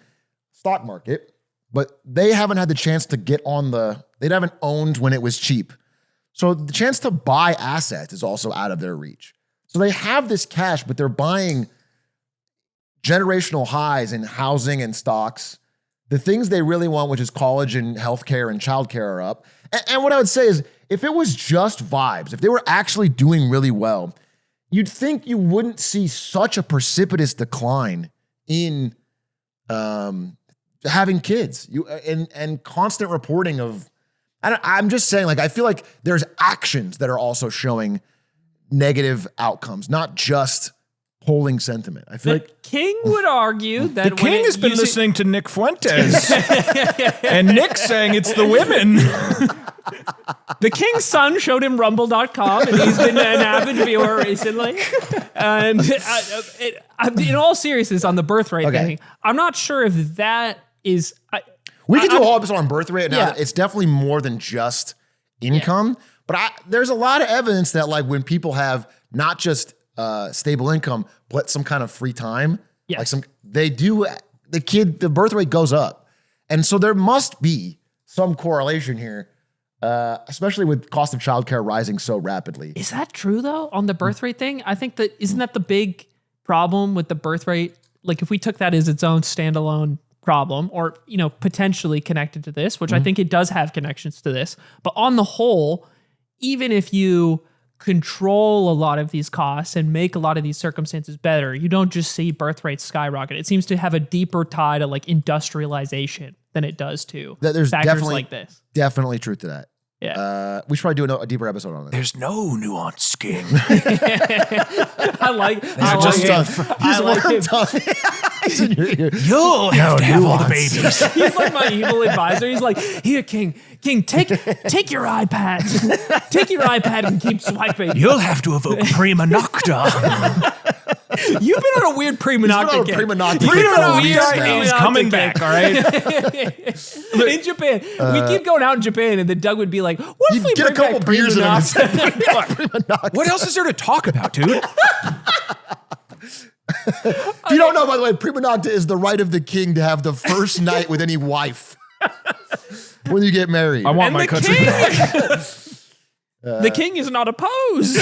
stock market, but they haven't had the chance to get on they haven't owned when it was cheap. So the chance to buy assets is also out of their reach. So they have this cash, but they're buying generational highs in housing and stocks. The things they really want, which is college and healthcare and childcare, are up. And what I would say is, if it was just vibes, if they were actually doing really well, you'd think you wouldn't see such a precipitous decline in having kids. And constant reporting of. I'm just saying, I feel like there's actions that are also showing negative outcomes, not just polling sentiment. I feel like King would argue that the King has been listening to Nick Fuentes, and Nick's saying it's the women. The King's son showed him rumble.com, and he's been an avid viewer recently. And in all seriousness, on the birth rate thing, I'm not sure if that is. We could do a whole episode on birth rate. Now it's definitely more than just income, but there's a lot of evidence that when people have not just stable income, but some kind of free time, the birth rate goes up. And so there must be some correlation here, especially with cost of childcare rising so rapidly. Is that true though? On the birth rate thing? I think isn't that the big problem with the birth rate? If we took that as its own standalone problem, or, potentially connected to this, which I think it does have connections to this, but on the whole, even if you control a lot of these costs and make a lot of these circumstances better, you don't just see birth rates skyrocket. It seems to have a deeper tie to industrialization than it does to there's factors like this. Definitely truth to that. Yeah. We should probably do a deeper episode on it. There's no nuance, King. I like it. You'll have to have all the babies. He's like my evil advisor. He's like, here, King, take your iPad. Take your iPad and keep swiping. You'll have to evoke Prima Nocta. You've been on a weird Prima Nocta kick. Prima Nocta is coming back, all right? In Japan. We keep going out in Japan, and then Doug would be like, what if we get a couple beers in Prima What else is there to talk about, dude? If you don't know, by the way, Prima Nocta is the right of the king to have the first night with any wife when you get married. I want my country back. The king is not opposed.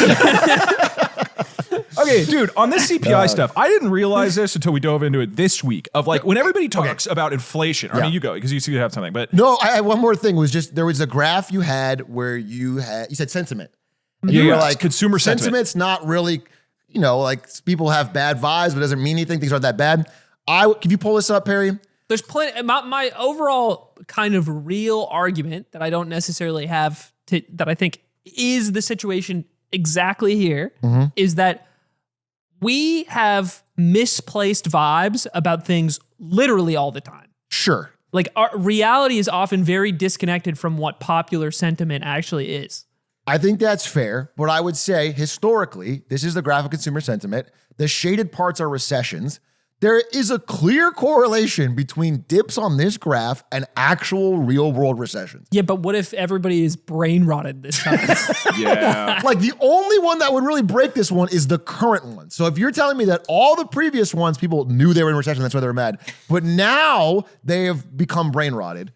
Okay, dude, on this CPI stuff, I didn't realize this until we dove into it this week of when everybody talks about inflation. I mean, you go because you see you have something, but no, one more thing was just there was a graph you had where you said sentiment. And you were like, consumer sentiment's not really, people have bad vibes, but it doesn't mean anything. Things aren't that bad. Can you pull this up, Perry? There's plenty. My overall kind of real argument that I don't necessarily have that I think is the situation exactly here is that we have misplaced vibes about things literally all the time. Sure. Like our reality is often very disconnected from what popular sentiment actually is. I think that's fair, but I would say historically, this is the graph of consumer sentiment. The shaded parts are recessions. There is a clear correlation between dips on this graph and actual real world recessions. Yeah, but what if everybody is brain rotted this time? Yeah. Like the only one that would really break this one is the current one. So if you're telling me that all the previous ones, people knew they were in recession, that's why they were mad, but now they have become brain rotted.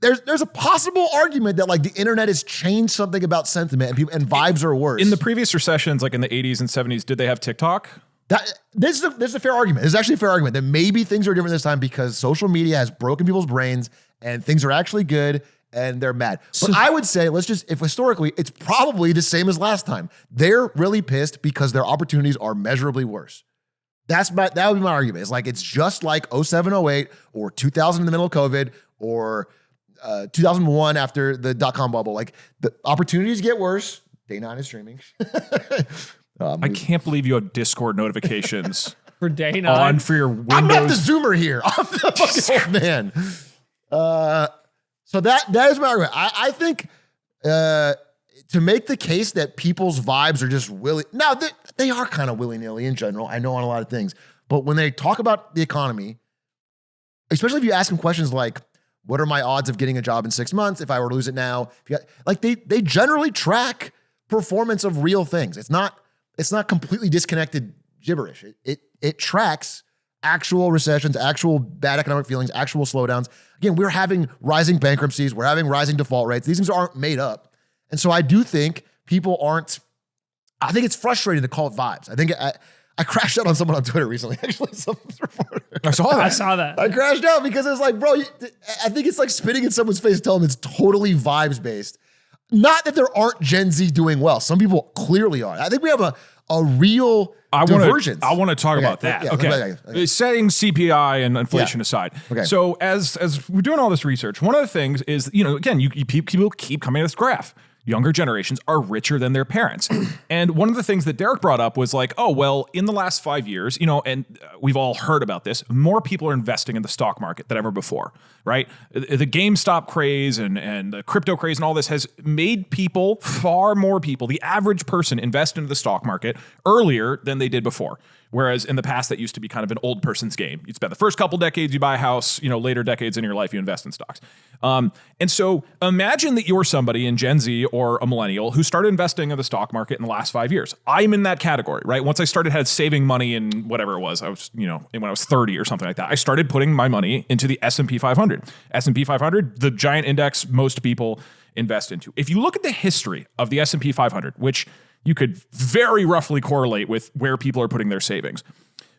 There's a possible argument that like the internet has changed something about sentiment and people and vibes are worse. In the previous recessions, like in the 80s and 70s, did they have TikTok? This is a fair argument. This is actually a fair argument that maybe things are different this time because social media has broken people's brains and things are actually good and they're mad. But I would say, if historically, it's probably the same as last time. They're really pissed because their opportunities are measurably worse. That would be my argument. It's like, it's just like 07, 08 or 2000 in the middle of COVID or 2001 after the .com bubble. Like the opportunities get worse. Day 9 is streaming. I can't believe you have Discord notifications For day 9. on for your Windows. I'm not the Zoomer here. I'm the fucking old man. So that is my argument. I think to make the case that people's vibes are just now they are kind of willy-nilly in general. I know on a lot of things, but when they talk about the economy, especially if you ask them questions like, what are my odds of getting a job in 6 months if I were to lose it now? They generally track performance of real things. It's not completely disconnected gibberish. It tracks actual recessions, actual bad economic feelings, actual slowdowns. Again, we're having rising bankruptcies. We're having rising default rates. These things aren't made up. And so I do think people aren't, I think it's frustrating to call it vibes. I think I crashed out on someone on Twitter recently, actually. I saw that. I crashed out because it was like, bro, I think it's like spitting in someone's face, telling them it's totally vibes based. Not that there aren't Gen Z doing well. Some people clearly are. I think we have a real divergence. I want to talk about that. Yeah, okay. Setting CPI and inflation aside. Okay. So as we're doing all this research, one of the things is, again, people keep coming to this graph. Younger generations are richer than their parents. And one of the things that Derek brought up was like, oh, well, in the last 5 years, and we've all heard about this, more people are investing in the stock market than ever before, right? The GameStop craze and the crypto craze and all this has made far more people, the average person, invest into the stock market earlier than they did before. Whereas in the past, that used to be kind of an old person's game. You'd spend the first couple decades, you buy a house, later decades in your life, you invest in stocks. And so imagine that you're somebody in Gen Z or a millennial who started investing in the stock market in the last 5 years. I'm in that category, right? Once I had saving money in whatever it was, I was, when I was 30 or something like that, I started putting my money into the S&P 500. S&P 500, the giant index most people invest into. If you look at the history of the S&P 500, which you could very roughly correlate with where people are putting their savings.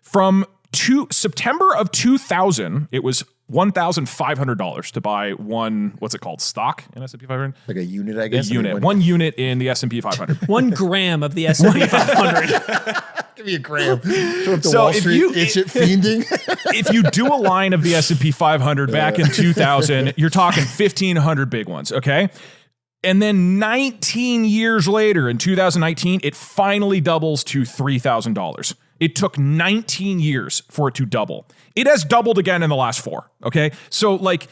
From September of 2000, it was $1,500 to buy one, what's it called, stock in S&P 500? Like a unit, I guess. One unit in the S&P 500. 1 gram of the S&P 500. Give me a gram. Show up to So Wall if Street, you- itch it, fiending. If you do a line of the S&P 500 back in 2000, you're talking 1,500 big ones, okay? And then 19 years later, in 2019, it finally doubles to $3,000. It took 19 years for it to double. It has doubled again in the last 4, okay? So 5,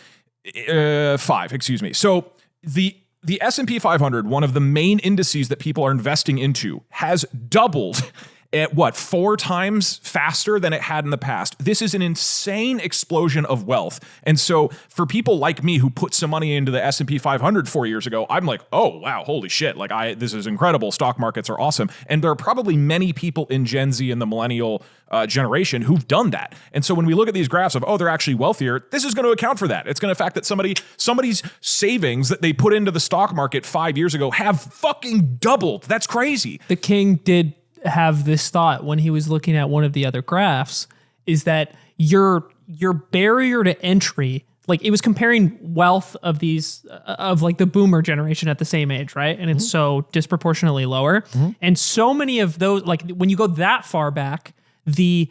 excuse me. So the S&P 500, one of the main indices that people are investing into, has doubled at 4 times faster than it had in the past. This is an insane explosion of wealth. And so for people like me who put some money into the S&P 500 4 years ago, I'm like, oh, wow, holy shit. This is incredible. Stock markets are awesome. And there are probably many people in Gen Z and the millennial generation who've done that. And so when we look at these graphs of, oh, they're actually wealthier, this is going to account for that. It's going to fact that somebody's savings that they put into the stock market 5 years ago have fucking doubled. That's crazy. The king did have this thought when he was looking at one of the other graphs, is that your barrier to entry, like it was comparing wealth of these of like the boomer generation at the same age, right? And it's so disproportionately lower. And so many of those, like when you go that far back, the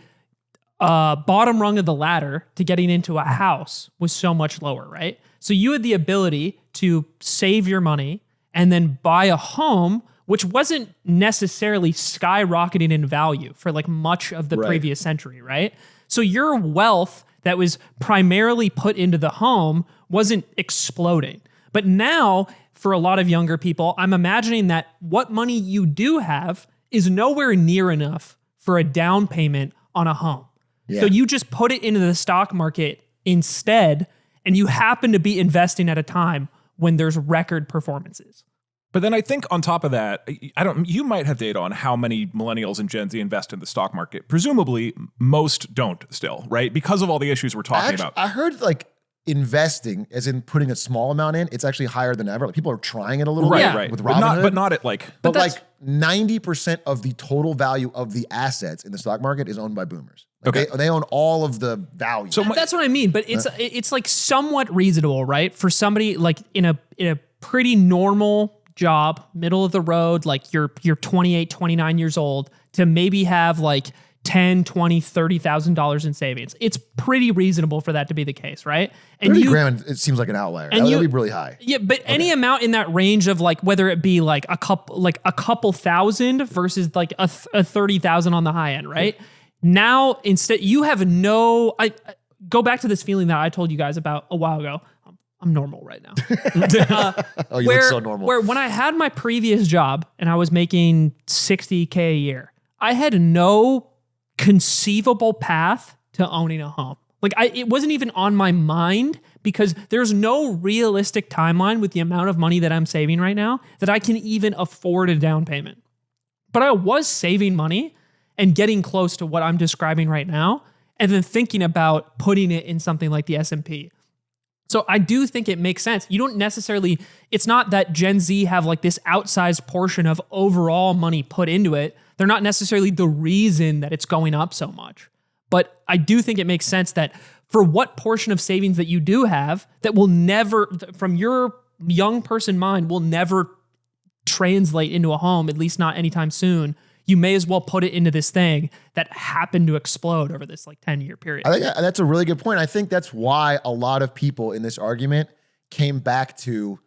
bottom rung of the ladder to getting into a house was so much lower, right? So you had the ability to save your money and then buy a home which wasn't necessarily skyrocketing in value for like much of the previous century, right? So your wealth that was primarily put into the home wasn't exploding. But now, for a lot of younger people, I'm imagining that what money you do have is nowhere near enough for a down payment on a home. Yeah. So you just put it into the stock market instead, and you happen to be investing at a time when there's record performances. But then I think on top of that, you might have data on how many millennials and Gen Z invest in the stock market. Presumably, most don't still, right? Because of all the issues we're talking about. I heard like investing, as in putting a small amount in, it's actually higher than ever. Like people are trying it a little bit with Robinhood. But not at like... But like 90% of the total value of the assets in the stock market is owned by boomers. Like they own all of the value. So that's what I mean. But it's like somewhat reasonable, right? For somebody like in a pretty normal job, middle of the road, like you're 28, 29 years old, to maybe have like $10, $20, $30,000 in savings. It's pretty reasonable for that to be the case, right? And 30 grand, it seems like an outlier. That would be really high. Yeah, but any amount in that range of like whether it be like a couple thousand versus like a 30,000 on the high end, right? Now instead you have I go back to this feeling that I told you guys about a while ago. I'm normal right now. Oh, you look so normal. Where when I had my previous job and I was making $60K a year, I had no conceivable path to owning a home. Like it wasn't even on my mind because there's no realistic timeline with the amount of money that I'm saving right now that I can even afford a down payment. But I was saving money and getting close to what I'm describing right now, and then thinking about putting it in something like the S&P. So I do think it makes sense. You don't necessarily, it's not that Gen Z have like this outsized portion of overall money put into it. They're not necessarily the reason that it's going up so much. But I do think it makes sense that for what portion of savings that you do have that will never, from your young person mind, will never translate into a home, at least not anytime soon, you may as well put it into this thing that happened to explode over this like 10-year period. I think that's a really good point. I think that's why a lot of people in this argument came back to,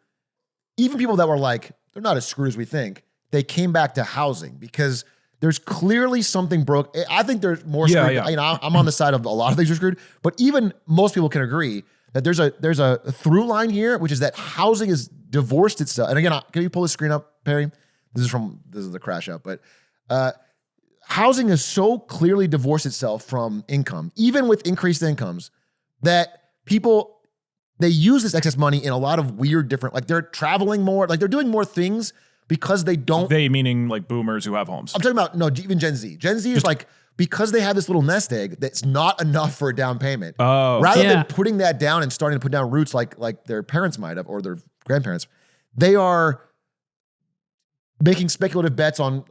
even people that were like, they're not as screwed as we think, they came back to housing because there's clearly something broke. I think there's more screwed. Yeah. You know, I'm on the side of a lot of things are screwed, but even most people can agree that there's a through line here, which is that housing has divorced itself. And again, can you pull the screen up, Perry? This is the crash out, but housing has so clearly divorced itself from income, even with increased incomes, that people, they use this excess money in a lot of weird different, like they're traveling more, like they're doing more things because they don't. They meaning like boomers who have homes. I'm talking about, no, even Gen Z. Gen Z is like, because they have this little nest egg that's not enough for a down payment. Oh. Rather than putting that down and starting to put down roots like their parents might have or their grandparents, they are making speculative bets on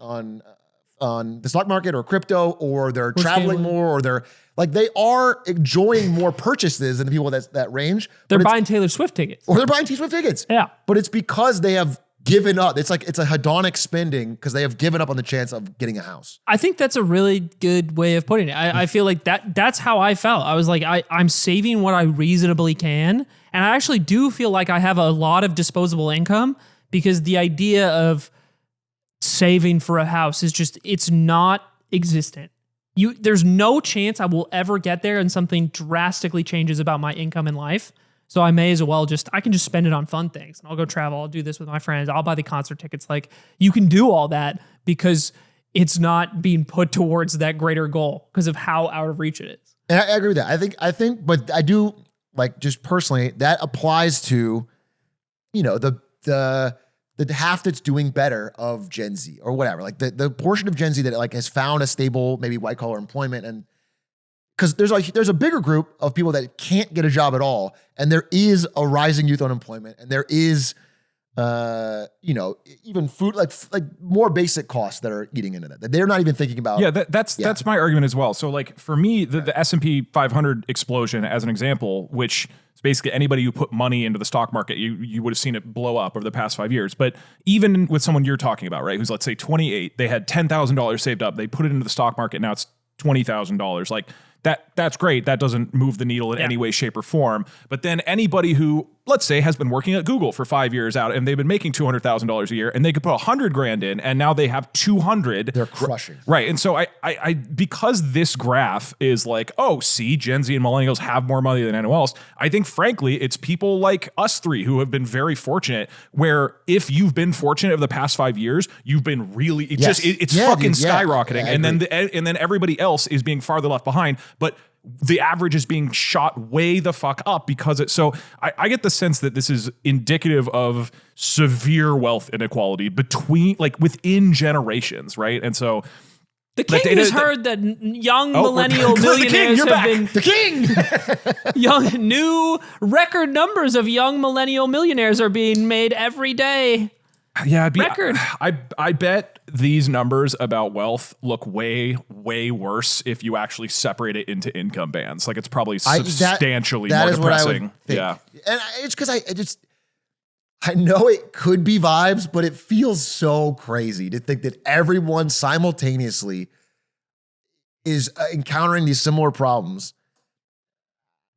the stock market or crypto, or they're traveling more, or they're like, they are enjoying more purchases than the people that range. They're buying Taylor Swift tickets. Or they're buying Taylor Swift tickets. Yeah. But it's because they have given up. It's like, it's a hedonic spending because they have given up on the chance of getting a house. I think that's a really good way of putting it. I feel like that's how I felt. I was like, I'm saving what I reasonably can. And I actually do feel like I have a lot of disposable income because the idea of saving for a house is just, it's not existent. There's no chance I will ever get there and something drastically changes about my income in life. So I may as well I can just spend it on fun things. And I'll go travel. I'll do this with my friends. I'll buy the concert tickets. Like, you can do all that because it's not being put towards that greater goal because of how out of reach it is. And I agree with that. I think, but I do, like, just personally, that applies to, you know, the half that's doing better of Gen Z or whatever, like the portion of Gen Z that like has found a stable, maybe white collar employment. And because there's a bigger group of people that can't get a job at all. And there is a rising youth unemployment, and there is, you know, even food, like more basic costs that are eating into that they're not even thinking about. Yeah. That's my argument as well. So like for me, the S&P 500 explosion as an example, which is basically anybody who put money into the stock market, you would have seen it blow up over the past 5 years. But even with someone you're talking about, right, who's let's say 28, they had $10,000 saved up, they put it into the stock market, now it's $20,000. Like that's great. That doesn't move the needle in any way, shape, or form. But then anybody who let's say, has been working at Google for 5 years out, and they've been making $200,000 a year, and they could put 100 grand in, and now they have 200. They're crushing. Right. And so I because this graph is like, oh, see, Gen Z and millennials have more money than anyone else. I think, frankly, it's people like us three who have been very fortunate, where if you've been fortunate over the past 5 years, you've been really, it's fucking skyrocketing. Yeah, and then everybody else is being farther left behind. But the average is being shot way the fuck up because so I get the sense that this is indicative of severe wealth inequality within generations, right? And so the king has heard that young millennial millionaires have been the king. New record numbers of young millennial millionaires are being made every day. Yeah, record. I bet these numbers about wealth look way, way worse if you actually separate it into income bands. Like, it's probably substantially more depressing. Yeah, and it's because I know it could be vibes, but it feels so crazy to think that everyone simultaneously is encountering these similar problems.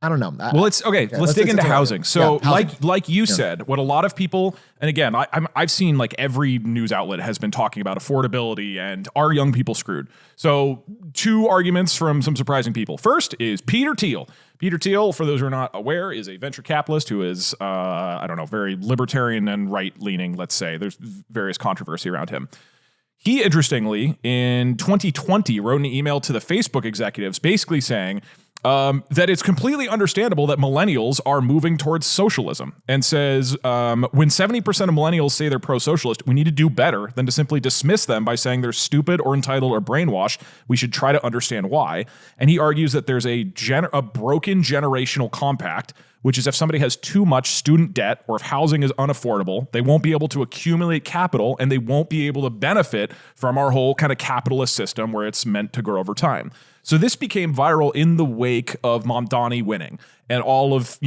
I don't know. Well, it's okay. Let's dig into housing. So, like you said, what a lot of people, and again, I've seen like every news outlet has been talking about affordability and are young people screwed? So, two arguments from some surprising people. First is Peter Thiel. Peter Thiel, for those who are not aware, is a venture capitalist who is, very libertarian and right-leaning, let's say. There's various controversy around him. He, interestingly, in 2020, wrote an email to the Facebook executives basically saying that it's completely understandable that millennials are moving towards socialism, and says when 70% of millennials say they're pro-socialist, we need to do better than to simply dismiss them by saying they're stupid or entitled or brainwashed. We should try to understand why. And he argues that there's a broken generational compact, which is if somebody has too much student debt or if housing is unaffordable, they won't be able to accumulate capital and they won't be able to benefit from our whole kind of capitalist system where it's meant to grow over time. So this became viral in the wake of Mamdani winning, and all of,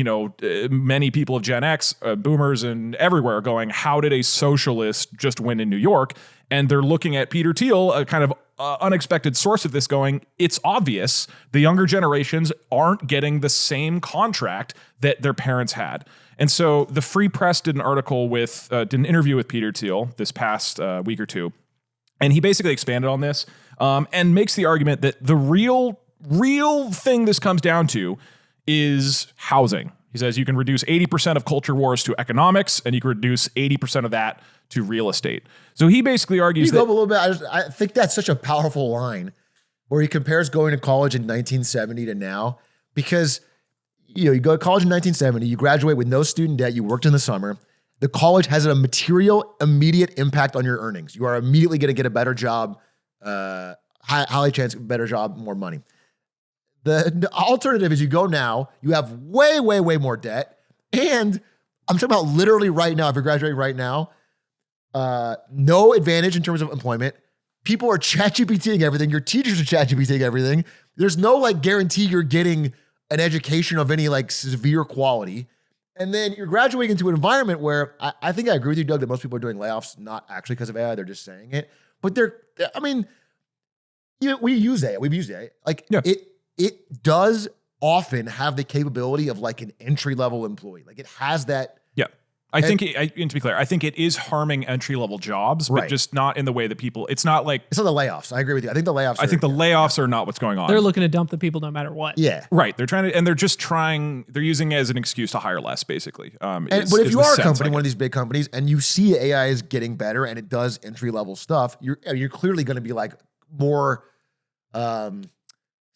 many people of Gen X, boomers and everywhere going, how did a socialist just win in New York? And they're looking at Peter Thiel, a kind of unexpected source of this, going, it's obvious the younger generations aren't getting the same contract that their parents had. And so the Free Press did an interview with Peter Thiel this past week or two. And he basically expanded on this and makes the argument that the real thing this comes down to is housing. He says you can reduce 80% of culture wars to economics, and you can reduce 80% of that to real estate. So he basically argues that— go up a little bit. I think that's such a powerful line where he compares going to college in 1970 to now, because you go to college in 1970, you graduate with no student debt, you worked in the summer. The college has a material, immediate impact on your earnings. You are immediately going to get a better job, highly chance better job, more money. The alternative is you go now, you have way, way, way more debt. And I'm talking about literally right now, if you're graduating right now, no advantage in terms of employment. People are ChatGPTing everything. Your teachers are ChatGPTing everything. There's no guarantee you're getting an education of any severe quality. And then you're graduating into an environment where I think I agree with you, Doug, that most people are doing layoffs, not actually because of AI, they're just saying it. But we use AI. We've used AI. It does often have the capability of an entry-level employee. It has that. Yeah. And to be clear, I think it is harming entry-level jobs, but just not in the way that people, it's not like— It's not the layoffs. I agree with you. I think the layoffs are not what's going on. They're looking to dump the people no matter what. Yeah. Right. They're using it as an excuse to hire less, basically. But if you are a company, one of these big companies, and you see AI is getting better and it does entry-level stuff, you're clearly going to be more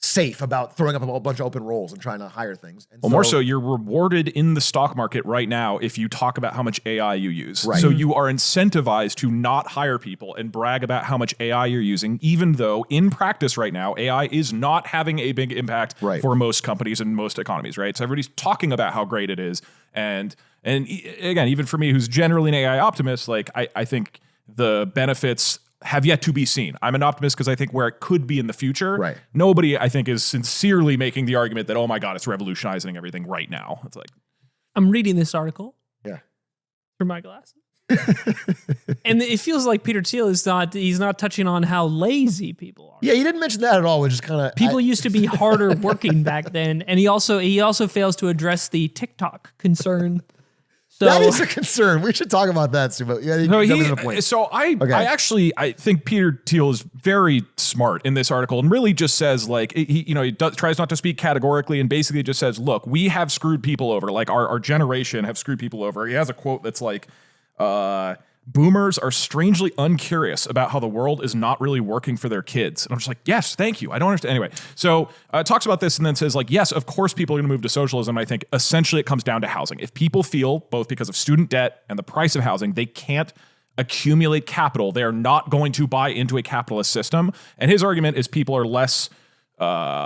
safe about throwing up a bunch of open roles and trying to hire things. And more so, you're rewarded in the stock market right now if you talk about how much AI you use. Right. So you are incentivized to not hire people and brag about how much AI you're using, even though in practice right now, AI is not having a big impact for most companies and most economies, right? So everybody's talking about how great it is. And again, even for me, who's generally an AI optimist, I think the benefits have yet to be seen. I'm an optimist because I think where it could be in the future, nobody, I think, is sincerely making the argument that, oh my God, it's revolutionizing everything right now. It's I'm reading this article. Yeah. Through my glasses. And it feels like Peter Thiel he's not touching on how lazy people are. Yeah, he didn't mention that at all, which is kind of— People used to be harder working back then. And he also fails to address the TikTok concern That is a concern. We should talk about that soon. But yeah, I think Peter Thiel is very smart in this article and really just says like he tries not to speak categorically and basically just says, look, we have screwed people over. Like our generation have screwed people over. He has a quote that's like, boomers are strangely uncurious about how the world is not really working for their kids. And I'm just like, yes, thank you. I don't understand. Anyway, so talks about this and then says like, yes, of course people are going to move to socialism. I think essentially it comes down to housing. If people feel, both because of student debt and the price of housing, they can't accumulate capital, they are not going to buy into a capitalist system. And his argument is people are less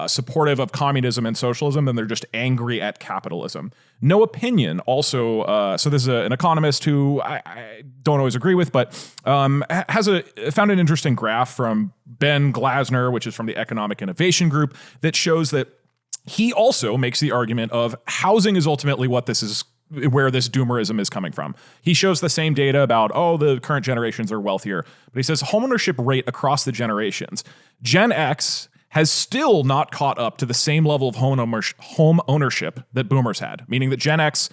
supportive of communism and socialism, then they're just angry at capitalism. No Opinion also, so this is an economist who I don't always agree with, but found an interesting graph from Ben Glasner, which is from the Economic Innovation Group, that shows that he also makes the argument of housing is ultimately where this doomerism is coming from. He shows the same data about, the current generations are wealthier, but he says homeownership rate across the generations. Gen X has still not caught up to the same level of home ownership that boomers had, meaning that Gen X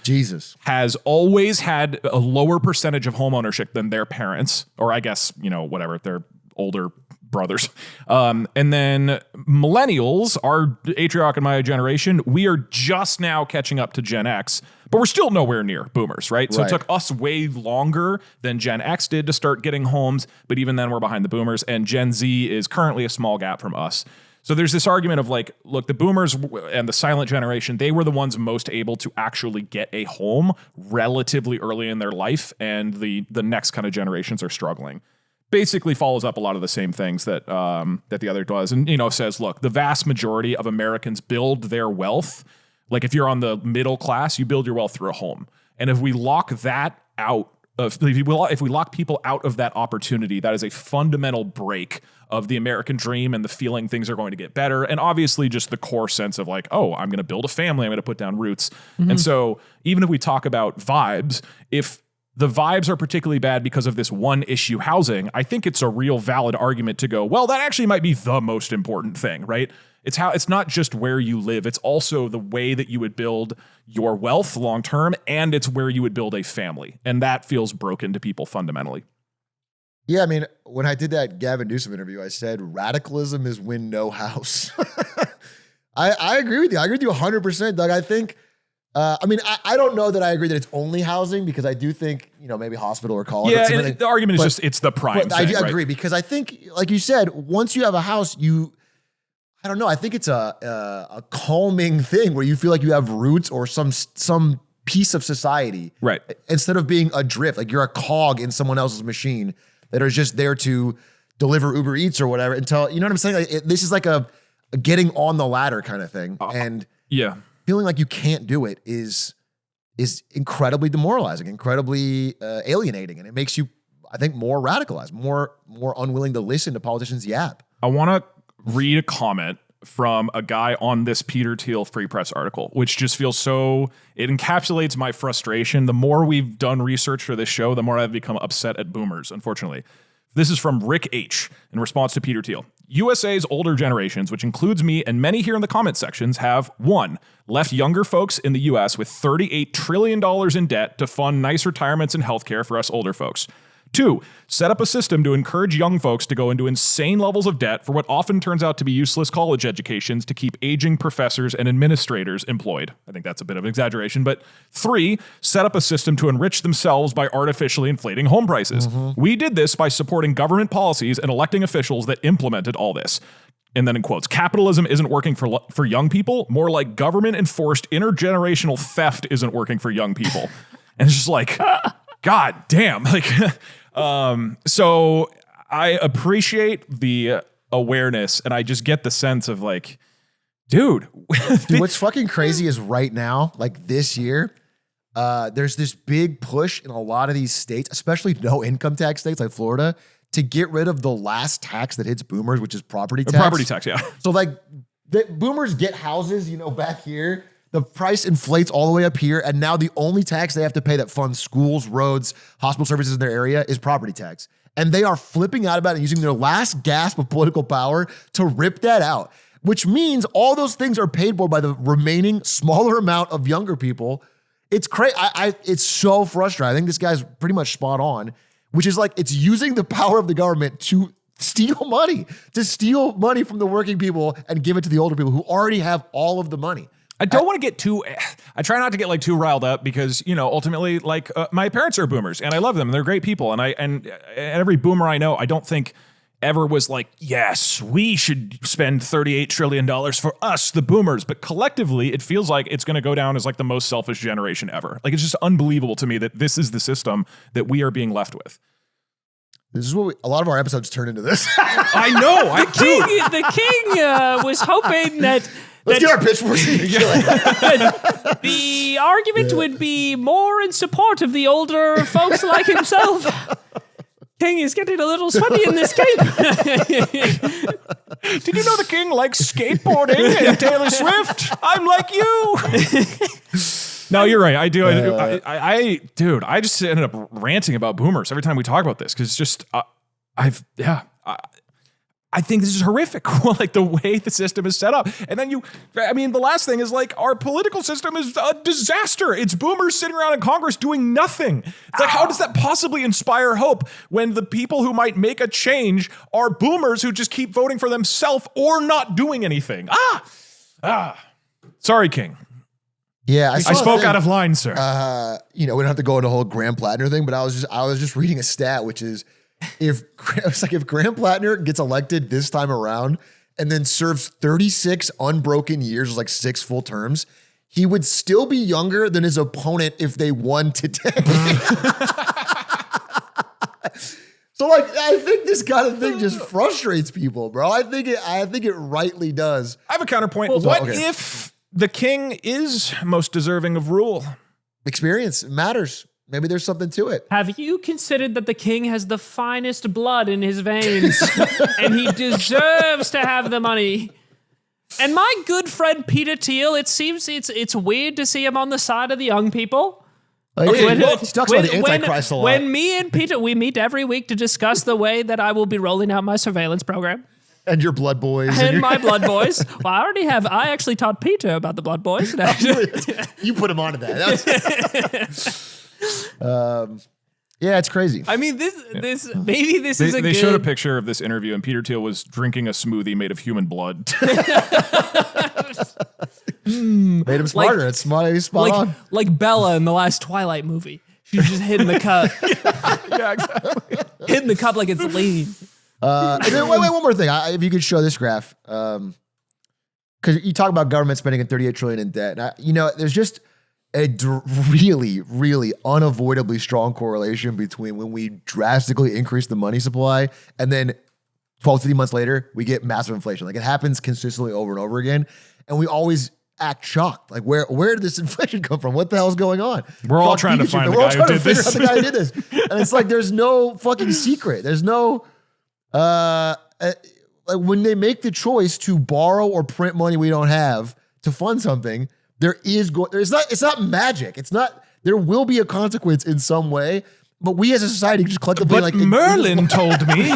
has always had a lower percentage of home ownership than their parents, or I guess, whatever, their older brothers. And then millennials, our Atrioc and my generation, we are just now catching up to Gen X, but we're still nowhere near boomers, right? So it took us way longer than Gen X did to start getting homes, but even then we're behind the boomers, and Gen Z is currently a small gap from us. So there's this argument of like, look, the boomers and the silent generation, they were the ones most able to actually get a home relatively early in their life, and the next kind of generations are struggling. Basically follows up a lot of the same things that the other does, and says, look, the vast majority of Americans build their wealth. Like if you're on the middle class, you build your wealth through a home, and if we lock that out, if we lock people out of that opportunity, that is a fundamental break of the American dream and the feeling things are going to get better. And obviously just the core sense of like, I'm going to build a family, I'm going to put down roots. Mm-hmm. And so even if we talk about vibes, if the vibes are particularly bad because of this one issue housing, I think it's a real valid argument to go, well, that actually might be the most important thing, right? It's not just where you live. It's also the way that you would build your wealth long-term, and it's where you would build a family. And that feels broken to people fundamentally. Yeah, I mean, when I did that Gavin Newsom interview, I said radicalism is win no house. I agree with you. I agree with you 100%, Doug. I think, I don't know that I agree that it's only housing, because I do think, maybe hospital or college. Yeah, and the argument is just it's the prime thing, I agree, right? Because I think, like you said, once you have a house, I don't know, I think it's a calming thing where you feel like you have roots or some piece of society. Right. Instead of being adrift, like you're a cog in someone else's machine that are just there to deliver Uber Eats or whatever until, you know what I'm saying? Like this is like a getting on the ladder kind of thing. And feeling like you can't do it is incredibly demoralizing, incredibly alienating. And it makes you, I think, more radicalized, more unwilling to listen to politicians yap. I want to read a comment from a guy on this Peter Thiel Free Press article, which just feels it encapsulates my frustration. The more we've done research for this show, the more I've become upset at boomers, unfortunately. This is from Rick H. in response to Peter Thiel. USA's older generations, which includes me and many here in the comment sections, have 1. Left younger folks in the US with $38 trillion in debt to fund nice retirements and healthcare for us older folks. 2, set up a system to encourage young folks to go into insane levels of debt for what often turns out to be useless college educations to keep aging professors and administrators employed. I think that's a bit of an exaggeration, but 3, set up a system to enrich themselves by artificially inflating home prices. Mm-hmm. We did this by supporting government policies and electing officials that implemented all this. And then in quotes, capitalism isn't working for young people, more like government-enforced intergenerational theft isn't working for young people. And it's just like, God damn. So I appreciate the awareness, and I just get the sense of like, dude, what's fucking crazy is right now, like this year, there's this big push in a lot of these states, especially no income tax states like Florida, to get rid of the last tax that hits boomers, which is property tax. Property tax, yeah. So like the boomers get houses, back here. The price inflates all the way up here, and now the only tax they have to pay that funds schools, roads, hospital services in their area is property tax. And they are flipping out about it and using their last gasp of political power to rip that out, which means all those things are paid for by the remaining smaller amount of younger people. It's crazy. It's so frustrating. I think this guy's pretty much spot on, which is like it's using the power of the government to steal money from the working people and give it to the older people who already have all of the money. I don't want to get I try not to get like too riled up because, you know, ultimately like my parents are boomers and I love them and they're great people. And every boomer I know, I don't think ever was like, yes, we should spend $38 trillion for us, the boomers. But collectively, it feels like it's going to go down as like the most selfish generation ever. Like, it's just unbelievable to me that this is the system that we are being left with. This is what a lot of our episodes turn into this. I know. The king was hoping that... Let's get our pitchforks. The argument would be more in support of the older folks like himself. King is getting a little sweaty in this cape. Did you know the king likes skateboarding and Taylor Swift? I'm like you. No, you're right. I do. Dude, I just ended up ranting about boomers every time we talk about this because it's just, I think this is horrific, like the way the system is set up. And then the last thing is like our political system is a disaster. It's boomers sitting around in Congress doing nothing. It's like, how does that possibly inspire hope when the people who might make a change are boomers who just keep voting for themselves or not doing anything? Sorry, King. Yeah, I spoke out of line, sir. We don't have to go into the whole Graham Plattner thing, but I was just reading a stat, which is, if Graham Plattner gets elected this time around and then serves 36 unbroken years, like 6 full terms, he would still be younger than his opponent if they won today. So like, I think this kind of thing just frustrates people, bro. I think it rightly does. I have a counterpoint. What if the king is most deserving of rule? Experience matters. Maybe there's something to it. Have you considered that the king has the finest blood in his veins and he deserves to have the money? And my good friend Peter Thiel, it seems it's weird to see him on the side of the young people. He talks about the Antichrist a lot. When me and Peter, we meet every week to discuss the way that I will be rolling out my surveillance program. And your blood boys. And my blood boys. Well, I actually taught Peter about the blood boys. You put him onto that. Yeah, it's crazy. I mean, this is a good... They showed a picture of this interview and Peter Thiel was drinking a smoothie made of human blood. Made him smarter. It's smart. He's spot on. Like Bella in the last Twilight movie. She's just hitting the cup. Yeah, exactly. Hitting the cup like it's lean. And then, wait, one more thing. If you could show this graph. Because you talk about government spending $38 trillion in debt. There's just a really, really unavoidably strong correlation between when we drastically increase the money supply and then 12 to 15 months later, we get massive inflation. Like, it happens consistently over and over again. And we always act shocked. Like, where did this inflation come from? What the hell's going on? We're all trying to find the guy who did this. Out the guy who did this. And it's like, there's no fucking secret. There's no, like when they make the choice to borrow or print money we don't have to fund something, it's not magic. It's not, there will be a consequence in some way, but we as a society just collectively but Merlin told me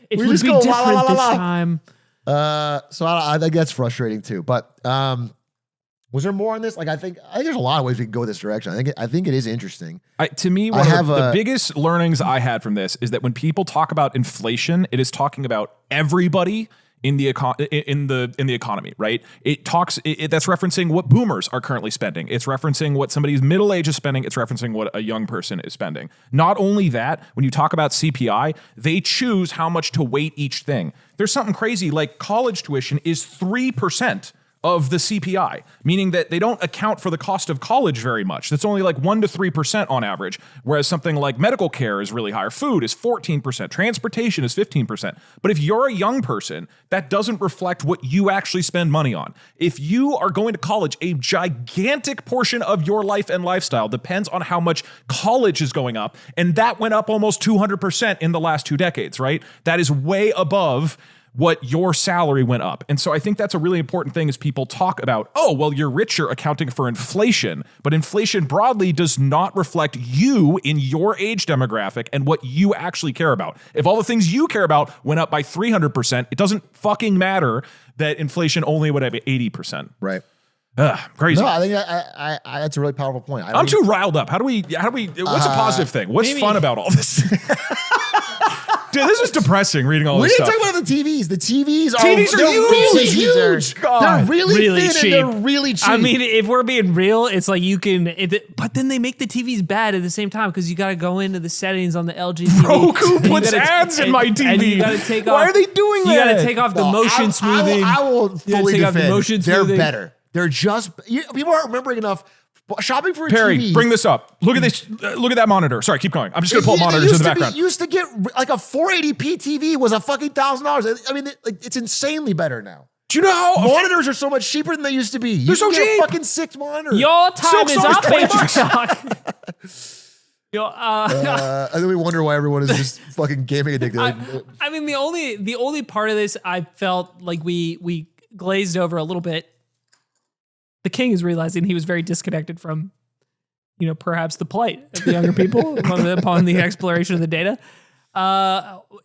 it would be different this time. So I think that's frustrating too. But was there more on this? Like, I think there's a lot of ways we can go this direction. I think it is interesting. To me, one of the biggest learnings I had from this is that when people talk about inflation, it is talking about everybody in the economy, right? That's referencing what boomers are currently spending. It's referencing what somebody's middle age is spending. It's referencing what a young person is spending. Not only that, when you talk about CPI, they choose how much to weight each thing. There's something crazy like college tuition is 3% of the CPI, meaning that they don't account for the cost of college very much. That's only like 1 to 3% on average, whereas something like medical care is really higher. Food is 14%, transportation is 15%. But if you're a young person, that doesn't reflect what you actually spend money on. If you are going to college, a gigantic portion of your life and lifestyle depends on how much college is going up, and that went up almost 200% in the last 2 decades, right? That is way above what your salary went up. And so I think that's a really important thing is people talk about, oh, well, you're richer accounting for inflation, but inflation broadly does not reflect you in your age demographic and what you actually care about. If all the things you care about went up by 300%, it doesn't fucking matter that inflation only went up 80%. Right. Crazy. No, I think I that's a really powerful point. I'm too riled up. How do we, what's a positive thing? What's fun about all this? Dude, this was depressing reading all We this didn't stuff. talk about the TVs. The TVs are TVs are really huge. huge. God. They're really thin cheap. and they're really cheap. I mean, if we're being real, it's like you can, but then they make the TVs bad at the same time because you got to go into the settings on the LG TV. Roku and you puts gotta- ads in my TV. And you got to take off. Why are they doing that? You got to take off the motion smoothing. I will You gotta fully take off the defend. motion They're smoothing. better. They're just people aren't remembering enough. Shopping for a Perry, TV. bring this up. Look at this. Look at that monitor. Sorry, keep going. I'm just gonna pull up monitors in the background. Used to get like a 480p TV was a fucking $1,000. I mean, it's insanely better now. Do you know how Monitors are so much cheaper than they used to be. You They're so can get cheap. a fucking 6 monitor. Your time Silk is Song's up, Patreon. And then we wonder why everyone is just fucking gaming addicted. I mean, the only part of this I felt like we glazed over a little bit. The king is realizing he was very disconnected from, perhaps the plight of the younger people upon the exploration of the data.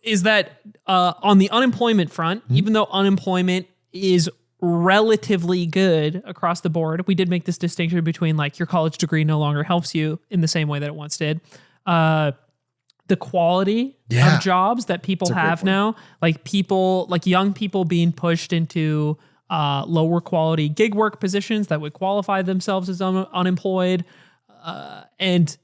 Is that on the unemployment front, even though unemployment is relatively good across the board, we did make this distinction between like your college degree no longer helps you in the same way that it once did. The quality of jobs that people have now, like young people being pushed into lower quality gig work positions that would qualify themselves as unemployed, and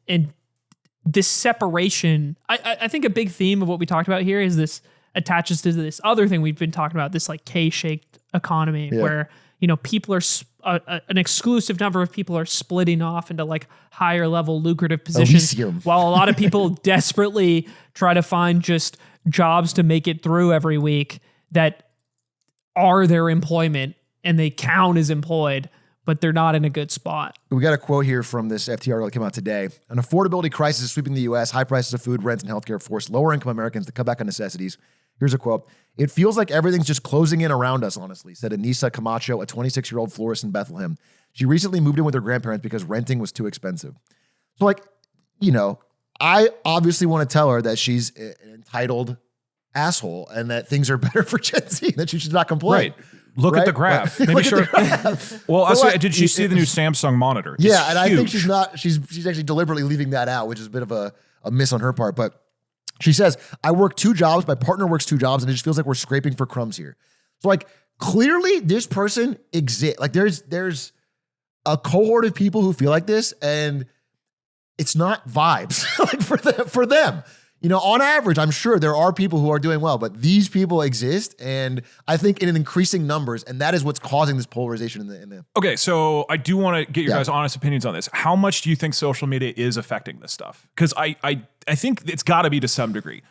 this separation. I think a big theme of what we talked about here is this attaches to this other thing we've been talking about, this like K-shaped economy where people are an exclusive number of people are splitting off into like higher level lucrative positions, Elysium. while a lot of people desperately try to find just jobs to make it through every week that are their employment and they count as employed, but they're not in a good spot. We got a quote here from this FT article that came out today. An affordability crisis is sweeping the U.S. High prices of food, rent, and healthcare force lower income Americans to cut back on necessities. Here's a quote. "It feels like everything's just closing in around us, honestly," said Anissa Camacho, a 26-year-old florist in Bethlehem. She recently moved in with her grandparents because renting was too expensive. So I obviously want to tell her that she's an entitled asshole and that things are better for Gen Z, that she should not complain. Right. Look at the graph. Maybe sure. Well, did she see the new Samsung monitor? It's yeah, and huge. I think she's not. She's actually deliberately leaving that out, which is a bit of a miss on her part. But she says, "I work 2 jobs. My partner works 2 jobs, and it just feels like we're scraping for crumbs here." So clearly, this person exists. There's a cohort of people who feel like this, and it's not vibes for them. On average, I'm sure there are people who are doing well, but these people exist, and I think in increasing numbers, and that is what's causing this polarization in the. Okay, so I do want to get your guys' honest opinions on this. How much do you think social media is affecting this stuff? Because I think it's got to be to some degree.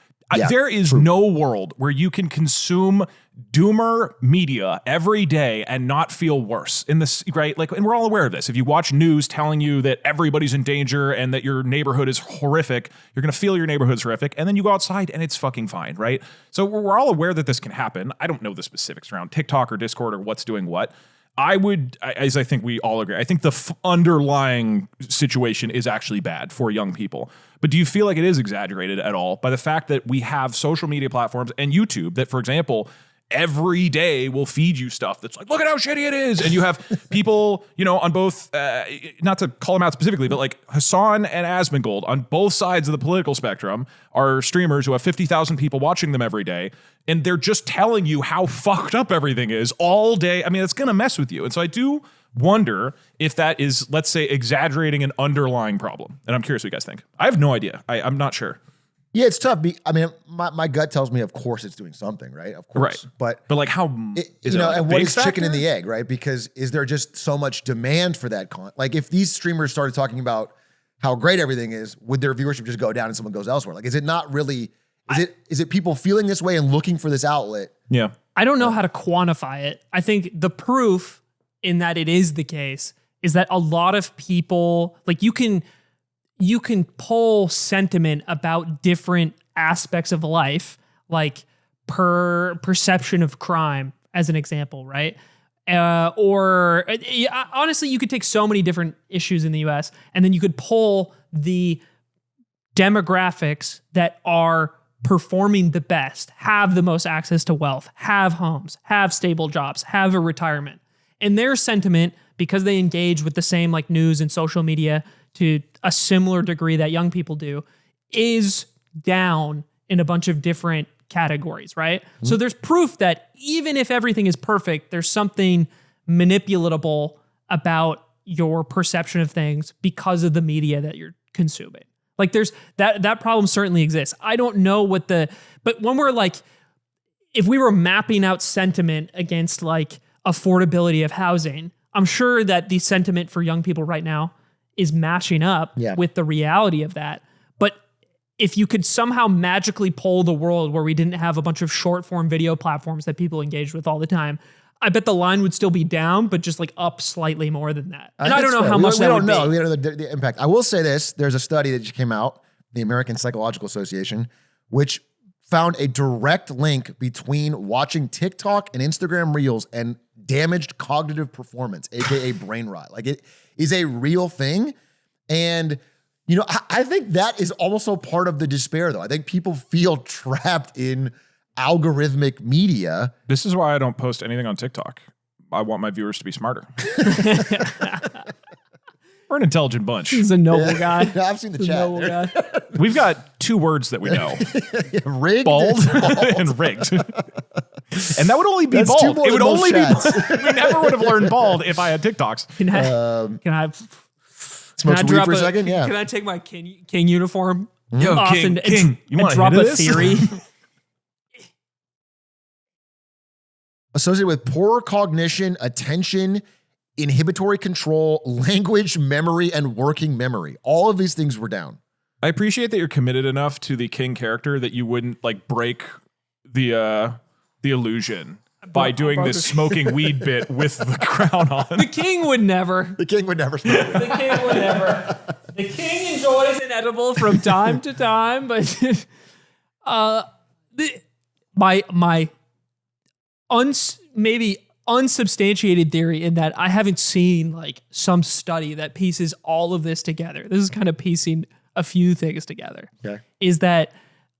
There is no world where you can consume doomer media every day and not feel worse in this, right? And we're all aware of this. If you watch news telling you that everybody's in danger and that your neighborhood is horrific, you're going to feel your neighborhood's horrific. And then you go outside and it's fucking fine, right? So we're all aware that this can happen. I don't know the specifics around TikTok or Discord or what's doing what. I think we all agree, I think the underlying situation is actually bad for young people. But do you feel like it is exaggerated at all by the fact that we have social media platforms and YouTube that, for example, every day will feed you stuff that's like, look at how shitty it is. And you have people, on both, not to call them out specifically, but like Hassan and Asmongold on both sides of the political spectrum are streamers who have 50,000 people watching them every day. And they're just telling you how fucked up everything is all day. I mean, it's going to mess with you. And so I do wonder if that is, let's say, exaggerating an underlying problem. And I'm curious what you guys think. I have no idea. I'm not sure. Yeah, it's tough. I mean, my gut tells me, of course, it's doing something, right? Of course. Right. But like how is it and what is factor? chicken and the egg, right? Because is there just so much demand for that content? Like if these streamers started talking about how great everything is, would their viewership just go down and someone goes elsewhere? Like, is it not really, is it people feeling this way and looking for this outlet? Yeah. I don't know how to quantify it. I think the proof in that it is the case is that a lot of people, like you can pull sentiment about different aspects of life, like perception of crime as an example, right? Honestly, you could take so many different issues in the US and then you could pull the demographics that are performing the best, have the most access to wealth, have homes, have stable jobs, have a retirement. And their sentiment because they engage with the same like news and social media to a similar degree that young people do, is down in a bunch of different categories, right? So there's proof that even if everything is perfect, there's something manipulatable about your perception of things because of the media that you're consuming. Like there's that problem certainly exists. I don't know but when we're like, if we were mapping out sentiment against like affordability of housing, I'm sure that the sentiment for young people right now is matching up with the reality of that. But if you could somehow magically poll the world where we didn't have a bunch of short form video platforms that people engage with all the time, I bet the line would still be down, but just like up slightly more than that. And I don't know how much that would be. We don't know the impact. I will say this. There's a study that just came out, the American Psychological Association, which found a direct link between watching TikTok and Instagram Reels and damaged cognitive performance, AKA brain rot. Like it is a real thing. And, you know, I think that is also part of the despair, though. I think people feel trapped in algorithmic media. This is why I don't post anything on TikTok. I want my viewers to be smarter. We're an intelligent bunch. He's a noble guy. I've seen the chat. We've got 2 words that we know. Rigged. Bald and rigged. And that would only be That's bald. 2 more It would than only most be chats. we never would have learned bald if I had TikToks. Can I Smoke some weed for a second? Yeah. Can I take my king uniform Yo, off King, and you want drop into a this? theory? Associated with poorer cognition, attention, inhibitory control, language, memory, and working memory. All of these things were down. I appreciate that you're committed enough to the King character that you wouldn't like break the illusion by doing this smoking weed bit with the crown on. The king would never. The king would never smoke. The king would never. The king enjoys an edible from time to time, but my maybe unsubstantiated theory in that I haven't seen like some study that pieces all of this together. This is kind of piecing a few things together. Okay. Is that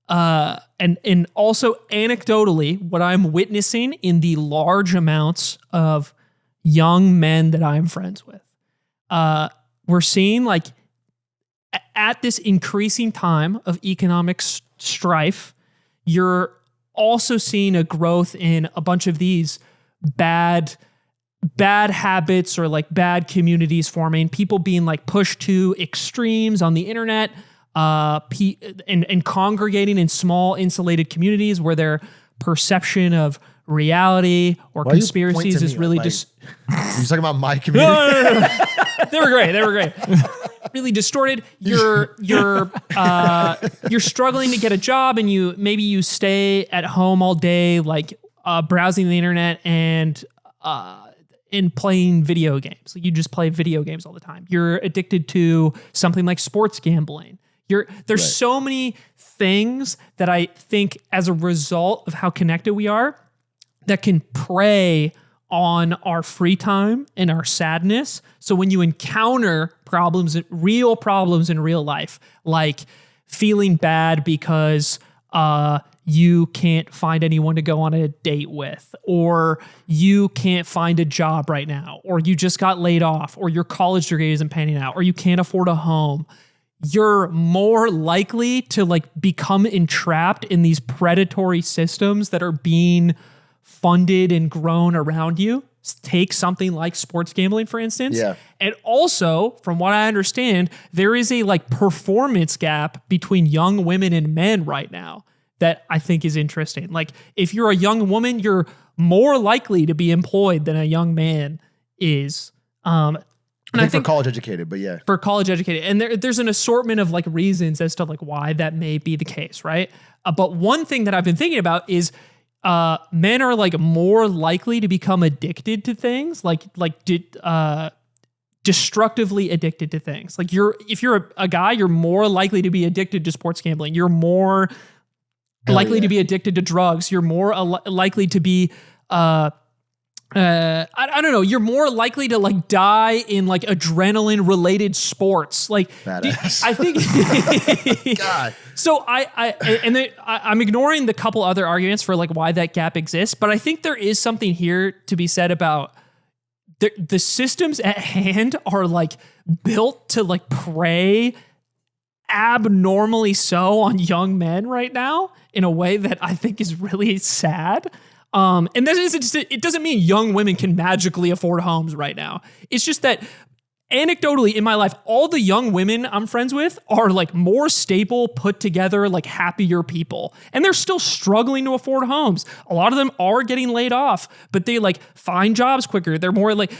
and also anecdotally, what I'm witnessing in the large amounts of young men that I'm friends with, we're seeing like at this increasing time of economic strife, you're also seeing a growth in a bunch of these bad habits or like bad communities forming, people being like pushed to extremes on the internet, and congregating in small insulated communities where their perception of reality or conspiracies is really just. You're talking about my community. No. They were great. Really distorted. You're struggling to get a job, and you stay at home all day, like browsing the internet and playing video games. You just play video games all the time. You're addicted to something like sports gambling. There's so many things that I think, as a result of how connected we are, that can prey on our free time and our sadness. So when you encounter real problems in real life, like feeling bad because you can't find anyone to go on a date with, or you can't find a job right now, or you just got laid off, or your college degree isn't panning out, or you can't afford a home, you're more likely to like become entrapped in these predatory systems that are being funded and grown around you. Take something like sports gambling, for instance. Yeah. And also, from what I understand, there is a like performance gap between young women and men right now that I think is interesting. Like if you're a young woman, you're more likely to be employed than a young man is. And I think for college educated, but yeah. For college educated. And there's an assortment of like reasons as to like why that may be the case, right? But one thing that I've been thinking about is men are like more likely to become addicted to things, destructively addicted to things. Like if you're a guy, you're more likely to be addicted to sports gambling. You're more likely to be addicted to drugs. You're more likely to be I don't know. You're more likely to like die in like adrenaline related sports. Like I think. God. So I'm ignoring the couple other arguments for like why that gap exists, but I think there is something here to be said about the systems at hand are like built to like prey abnormally so on young men right now in a way that I think is really sad. And it doesn't mean young women can magically afford homes right now. It's just that anecdotally in my life, all the young women I'm friends with are like more stable, put together, like happier people. And they're still struggling to afford homes. A lot of them are getting laid off, but they like find jobs quicker. They're more like,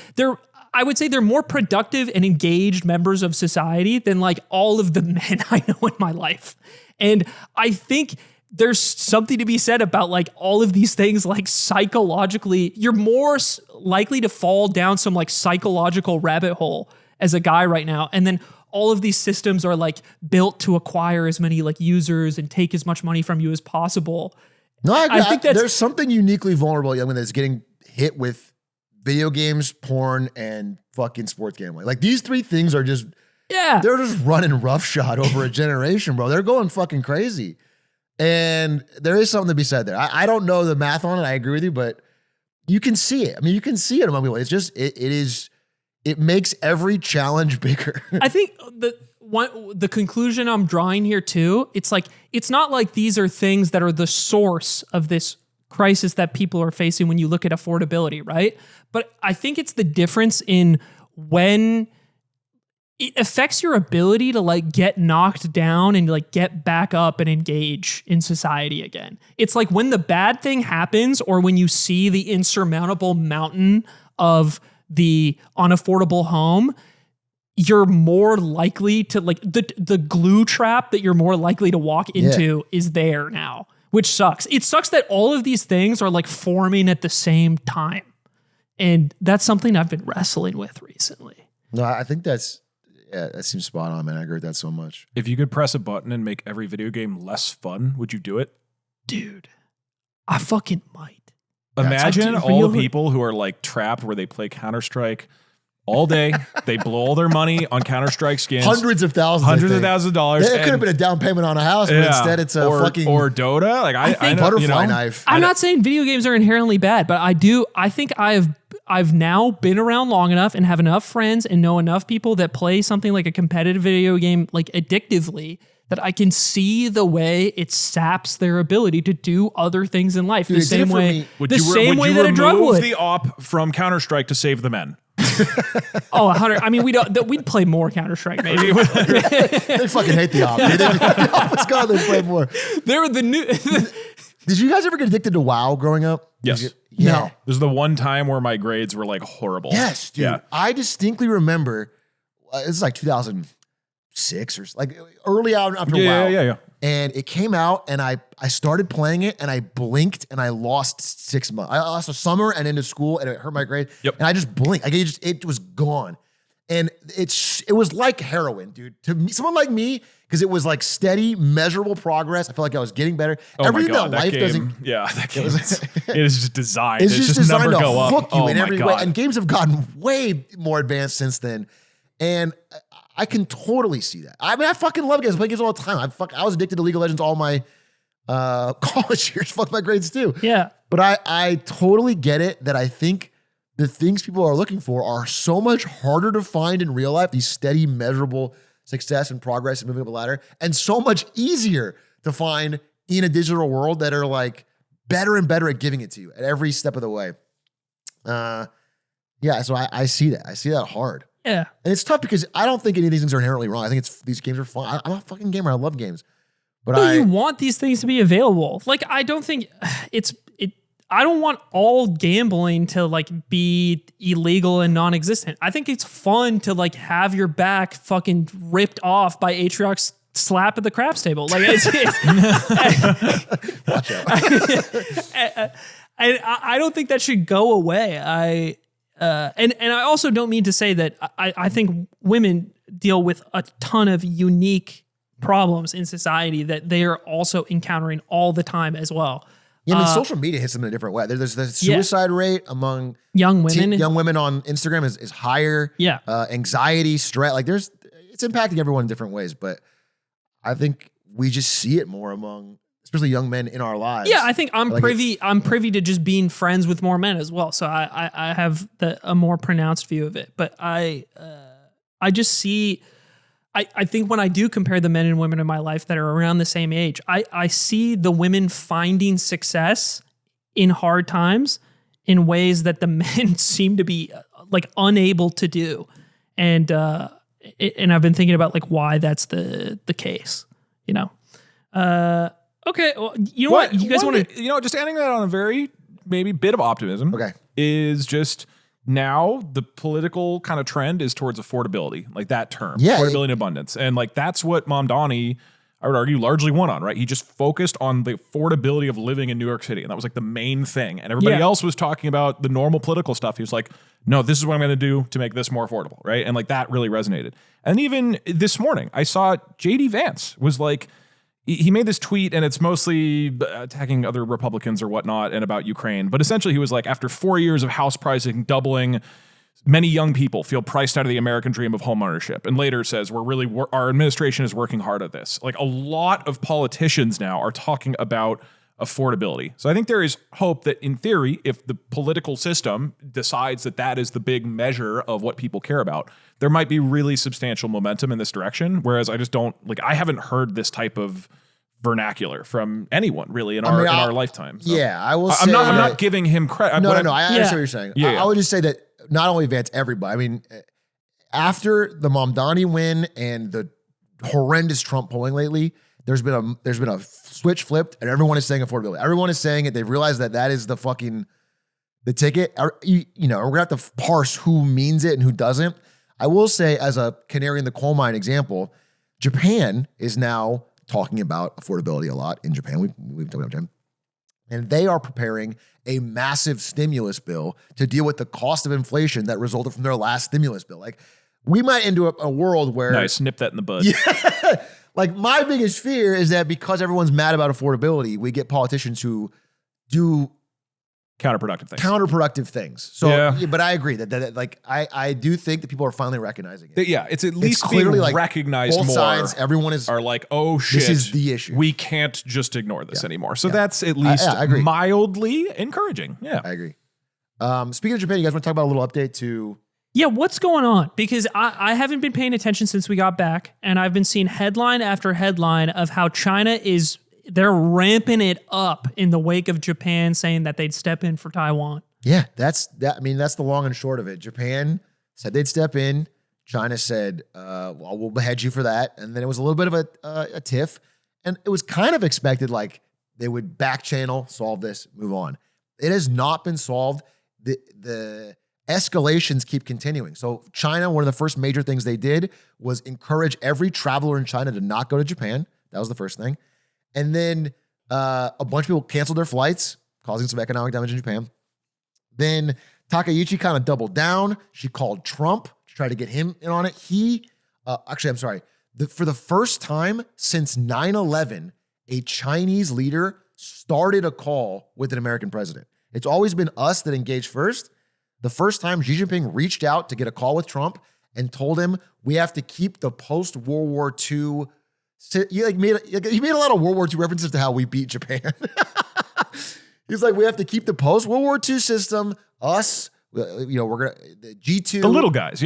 I would say they're more productive and engaged members of society than like all of the men I know in my life. And I think there's something to be said about like all of these things, like psychologically, you're more likely to fall down some like psychological rabbit hole as a guy right now. And then all of these systems are like built to acquire as many like users and take as much money from you as possible. No, I agree. I think there's something uniquely vulnerable young men that's getting hit with video games, porn, and fucking sports gambling. Like these three things are just, they're just running roughshod over a generation, bro. They're going fucking crazy. And there is something to be said there. I don't know the math on it. I agree with you, but you can see it. I mean, you can see it among people. It's just, it makes every challenge bigger. I think the conclusion I'm drawing here too, it's like, it's not like these are things that are the source of this crisis that people are facing when you look at affordability, right? But I think it's the difference in when it affects your ability to like get knocked down and like get back up and engage in society again. It's like when the bad thing happens or when you see the insurmountable mountain of the unaffordable home, you're more likely to like the glue trap that you're more likely to walk into is there now, which sucks. It sucks that all of these things are like forming at the same time. And that's something I've been wrestling with recently. No, I think that seems spot on, man. I agree with that so much. If you could press a button and make every video game less fun, would you do it? Dude, I fucking might. Imagine all the people who are like trapped where they play Counter-Strike all day. They blow all their money on Counter-Strike skins. Hundreds of thousands of dollars. It could have been a down payment on a house, but instead it's a fucking... Or Dota. Like I know, butterfly knife. I'm not saying video games are inherently bad, but I think I've now been around long enough and have enough friends and know enough people that play something like a competitive video game like addictively that I can see the way it saps their ability to do other things in life. Dude, the same way that a drug would. Would you remove the op from Counter-Strike to save the men? 100. I mean, we'd play more Counter-Strike, maybe. They fucking hate the op. The op is gone, they play more. They were the new... Did you guys ever get addicted to WoW growing up? Yes. No. This is the one time where my grades were like horrible. Yes, dude. Yeah. I distinctly remember, this is like 2006 or like early out after WoW. Yeah. And it came out and I started playing it and I blinked and I lost 6 months. I lost a summer and into school and it hurt my grade. Yep. And I just blinked. Like it was gone. And it was like heroin, dude. To me, someone like me, because it was like steady, measurable progress. I felt like I was getting better. Everything that life game, doesn't. Yeah, that game. It is just designed. It's just designed to hook you in every way. God. And games have gotten way more advanced since then. And I can totally see that. I mean, I fucking love games. I play games all the time. I was addicted to League of Legends all my college years. Fuck my grades too. Yeah. But I totally get it that I think the things people are looking for are so much harder to find in real life, these steady, measurable success and progress and moving up a ladder, and so much easier to find in a digital world that are like better and better at giving it to you at every step of the way. So I see that. I see that hard. Yeah. And it's tough because I don't think any of these things are inherently wrong. I think these games are fun. I'm a fucking gamer. I love games. But you want these things to be available. Like, I don't think I don't want all gambling to like be illegal and non-existent. I think it's fun to like have your back fucking ripped off by Atrioc's slap at the craps table. Like watch out. I don't think that should go away. And I also don't mean to say that I think women deal with a ton of unique problems in society that they are also encountering all the time as well. Yeah, I mean, social media hits them in a different way. There's the suicide rate among young women. Young women on Instagram is higher. Yeah. Anxiety, stress, like it's impacting everyone in different ways. But I think we just see it more among especially young men in our lives. Yeah, I think I'm Like privy. I'm privy to just being friends with more men as well. So I have a more pronounced view of it. But I just see. I think when I do compare the men and women in my life that are around the same age, I see the women finding success in hard times in ways that the men seem to be like unable to do. And I've been thinking about like why that's the case, you know? Okay. Well, you know what? You guys want to, you know, just ending that on a very maybe bit of optimism. Okay. Is just now the political kind of trend is towards affordability, like that term, Yeah, affordability and abundance. And like, that's what Mamdani, I would argue, largely won on, right? He just focused on the affordability of living in New York City. And that was like the main thing. And everybody else was talking about the normal political stuff. He was like, no, this is what I'm going to do to make this more affordable, right? And like that really resonated. And even this morning, I saw JD Vance was like, he made this tweet and it's mostly attacking other Republicans or whatnot and about Ukraine. But essentially he was like, after 4 years of house pricing doubling, many young people feel priced out of the American dream of home ownership. And later says, our administration is working hard at this. Like a lot of politicians now are talking about affordability. So I think there is hope that in theory, if the political system decides that that is the big measure of what people care about, there might be really substantial momentum in this direction. Whereas I just don't I haven't heard this type of vernacular from anyone really in our lifetime. So Yeah, I will say I'm not giving him credit. No, I understand what you're saying. Yeah. I would just say that not only Vance, everybody. I mean, after the Mamdani win and the horrendous Trump polling lately, there's been a switch flipped, and everyone is saying affordability. Everyone is saying it. They've realized that is the ticket. You know, we're gonna have to parse who means it and who doesn't. I will say, as a canary in the coal mine example, Japan is now talking about affordability a lot. In Japan, we've talked about Japan, and they are preparing a massive stimulus bill to deal with the cost of inflation that resulted from their last stimulus bill. Like, we might end up a world where nice, nip that in the bud. Yeah. Like, my biggest fear is that because everyone's mad about affordability, we get politicians who do counterproductive things. So, yeah, but I agree that like, I do think that people are finally recognizing it. Yeah, it's at least clearly being like recognized both more. Sides, everyone are like, oh shit, this is the issue. We can't just ignore this anymore. So that's at least mildly encouraging. Yeah, I agree. Speaking of Japan, you guys want to talk about a little update to? Yeah, what's going on? Because I haven't been paying attention since we got back, and I've been seeing headline after headline of how China they're ramping it up in the wake of Japan saying that they'd step in for Taiwan. Yeah, that's the long and short of it. Japan said they'd step in. China said, well, we'll behead you for that. And then it was a little bit of a tiff. And it was kind of expected, like, they would back channel, solve this, move on. It has not been solved. The escalations keep continuing. So China, one of the first major things they did was encourage every traveler in China to not go to Japan. That was the first thing. And then a bunch of people canceled their flights, causing some economic damage in Japan. Then Takaichi kind of doubled down. She called Trump to try to get him in on it. For the first time since 9/11, a Chinese leader started a call with an American president. It's always been us that engaged first. The first time Xi Jinping reached out to get a call with Trump and told him we have to keep the post-World War II. He made a lot of World War II references to how we beat Japan. He's like, we have to keep the post-World War II system. Us, we're gonna the G2, the little guys,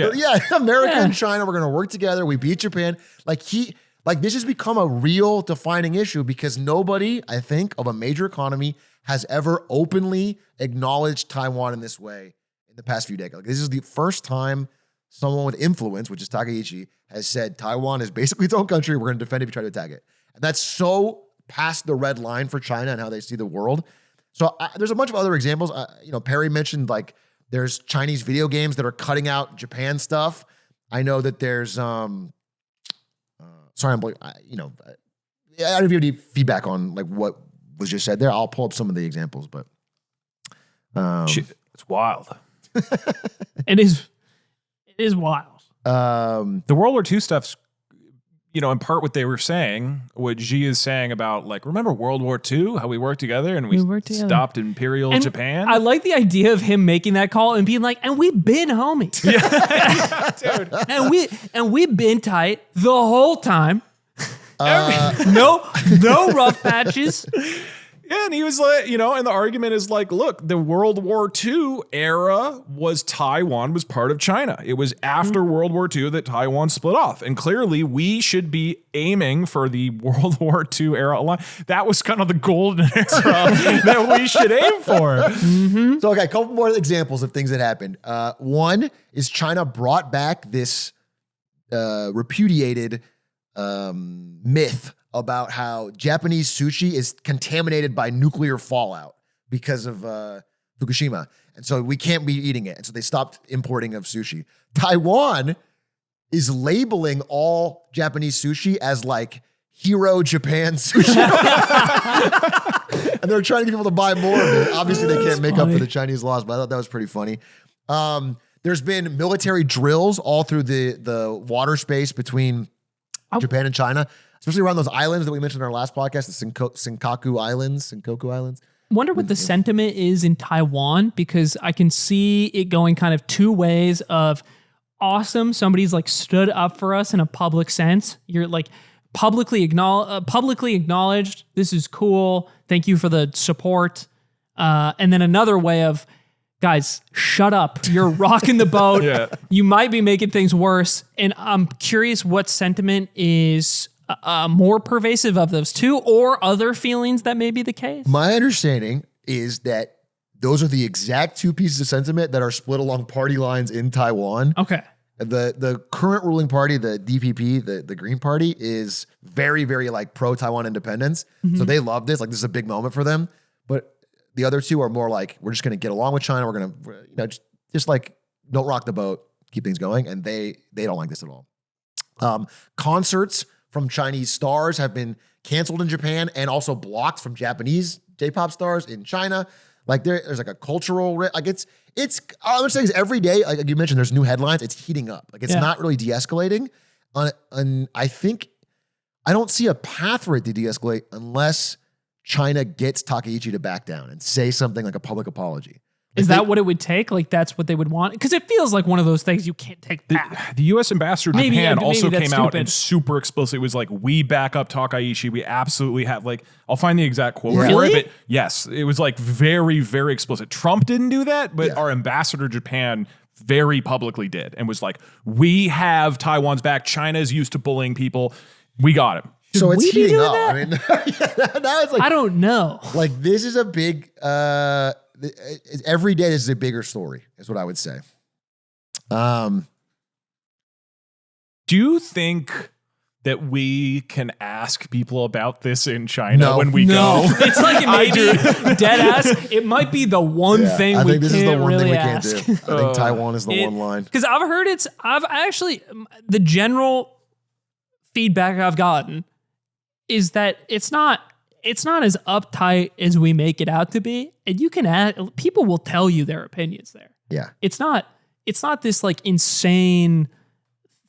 America and China. We're gonna work together. We beat Japan. This has become a real defining issue because nobody, I think, of a major economy has ever openly acknowledged Taiwan in this way in the past few decades. Like, this is the first time someone with influence, which is Takaichi, has said Taiwan is basically its own country. We're going to defend it if you try to attack it. And that's so past the red line for China and how they see the world. So there's a bunch of other examples. Perry mentioned, like, there's Chinese video games that are cutting out Japan stuff. I know that there's, I don't know if you have any feedback on like what was just said there. I'll pull up some of the examples, but it's wild. It is wild. The World War II stuff's, in part what they were saying, what Xi is saying about, like, remember World War II, how we worked together and we stopped Imperial Japan? I like the idea of him making that call and being like, and we've been homies. Yeah. Dude. And we've been tight the whole time. No rough patches. Yeah, and he was like, and the argument is like, look, the World War II era was Taiwan was part of China. It was after World War II that Taiwan split off. And clearly we should be aiming for the World War II era alliance. That was kind of the golden era that we should aim for. So, okay, a couple more examples of things that happened. One is China brought back this repudiated myth about how Japanese sushi is contaminated by nuclear fallout because of Fukushima. And so we can't be eating it. And so they stopped importing of sushi. Taiwan is labeling all Japanese sushi as like hero Japan sushi. And they're trying to get people to buy more of it. Obviously, they can't make up for the Chinese laws, but I thought that was pretty funny. There's been military drills all through the water space between Japan and China, especially around those islands that we mentioned in our last podcast, the Senkaku Islands. Wonder what the sentiment is in Taiwan, because I can see it going kind of two ways of awesome. Somebody's like stood up for us in a public sense. You're like publicly acknowledged. This is cool. Thank you for the support. And then another way of, guys, shut up. You're rocking the boat. Yeah. You might be making things worse. And I'm curious what sentiment is more pervasive of those two, or other feelings that may be the case. My understanding is that those are the exact two pieces of sentiment that are split along party lines in Taiwan. Okay. The current ruling party, the DPP, the Green Party, is very, very like pro-Taiwan independence. So they love this. Like, this is a big moment for them. But the other two are more like, we're just going to get along with China. We're going to, just like, don't rock the boat, keep things going. And they don't like this at all. Concerts from Chinese stars have been canceled in Japan and also blocked from Japanese J-pop stars in China. Like, there's like a cultural, like it's, all I'm saying is every day, like you mentioned, there's new headlines. It's heating up. Like, it's not really de-escalating. And I don't see a path for it to de-escalate unless China gets Takaichi to back down and say something like a public apology. Is that what it would take? Like, that's what they would want? Because it feels like one of those things you can't take back. The U.S. ambassador to Japan also came out and stupid. super explicit. It was like, we back up Takaichi. We absolutely have, like, I'll find the exact quote for Really? it. But yes, it was like very, very explicit. Trump didn't do that, but our ambassador to Japan very publicly did and was like, we have Taiwan's back. China is used to bullying people. We got him. So it's we be heating doing up. that? I mean, now it's like, I don't know. like, this is a big, every day this is a bigger story, is what I would say. Do you think that we can ask people about this in China when we go? It's like maybe dead ass. It might be the one thing I we think this is the can't one really thing we ask. can't do. I think Taiwan is the one line. Because I've heard I've actually, the general feedback I've gotten is that it's not as uptight as we make it out to be. And you can people will tell you their opinions there. Yeah. It's not this like insane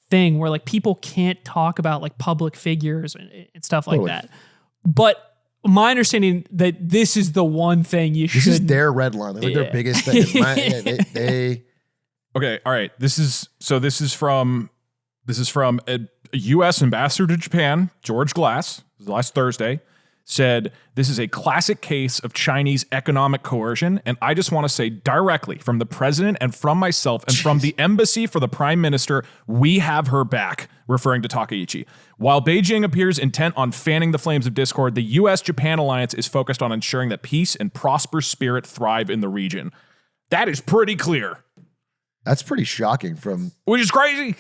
thing where like people can't talk about like public figures and stuff like that. But my understanding that this is the one thing you should. This is their red line. This is like their biggest thing. They Okay, all right. This is from a U.S. ambassador to Japan, George Glass, last Thursday, said, this is a classic case of Chinese economic coercion. And I just want to say directly from the president and from myself and from the embassy for the prime minister, we have her back, referring to Takaichi. While Beijing appears intent on fanning the flames of discord, the U.S.-Japan alliance is focused on ensuring that peace and prosperous spirit thrive in the region. That is pretty clear. That's pretty shocking Which is crazy.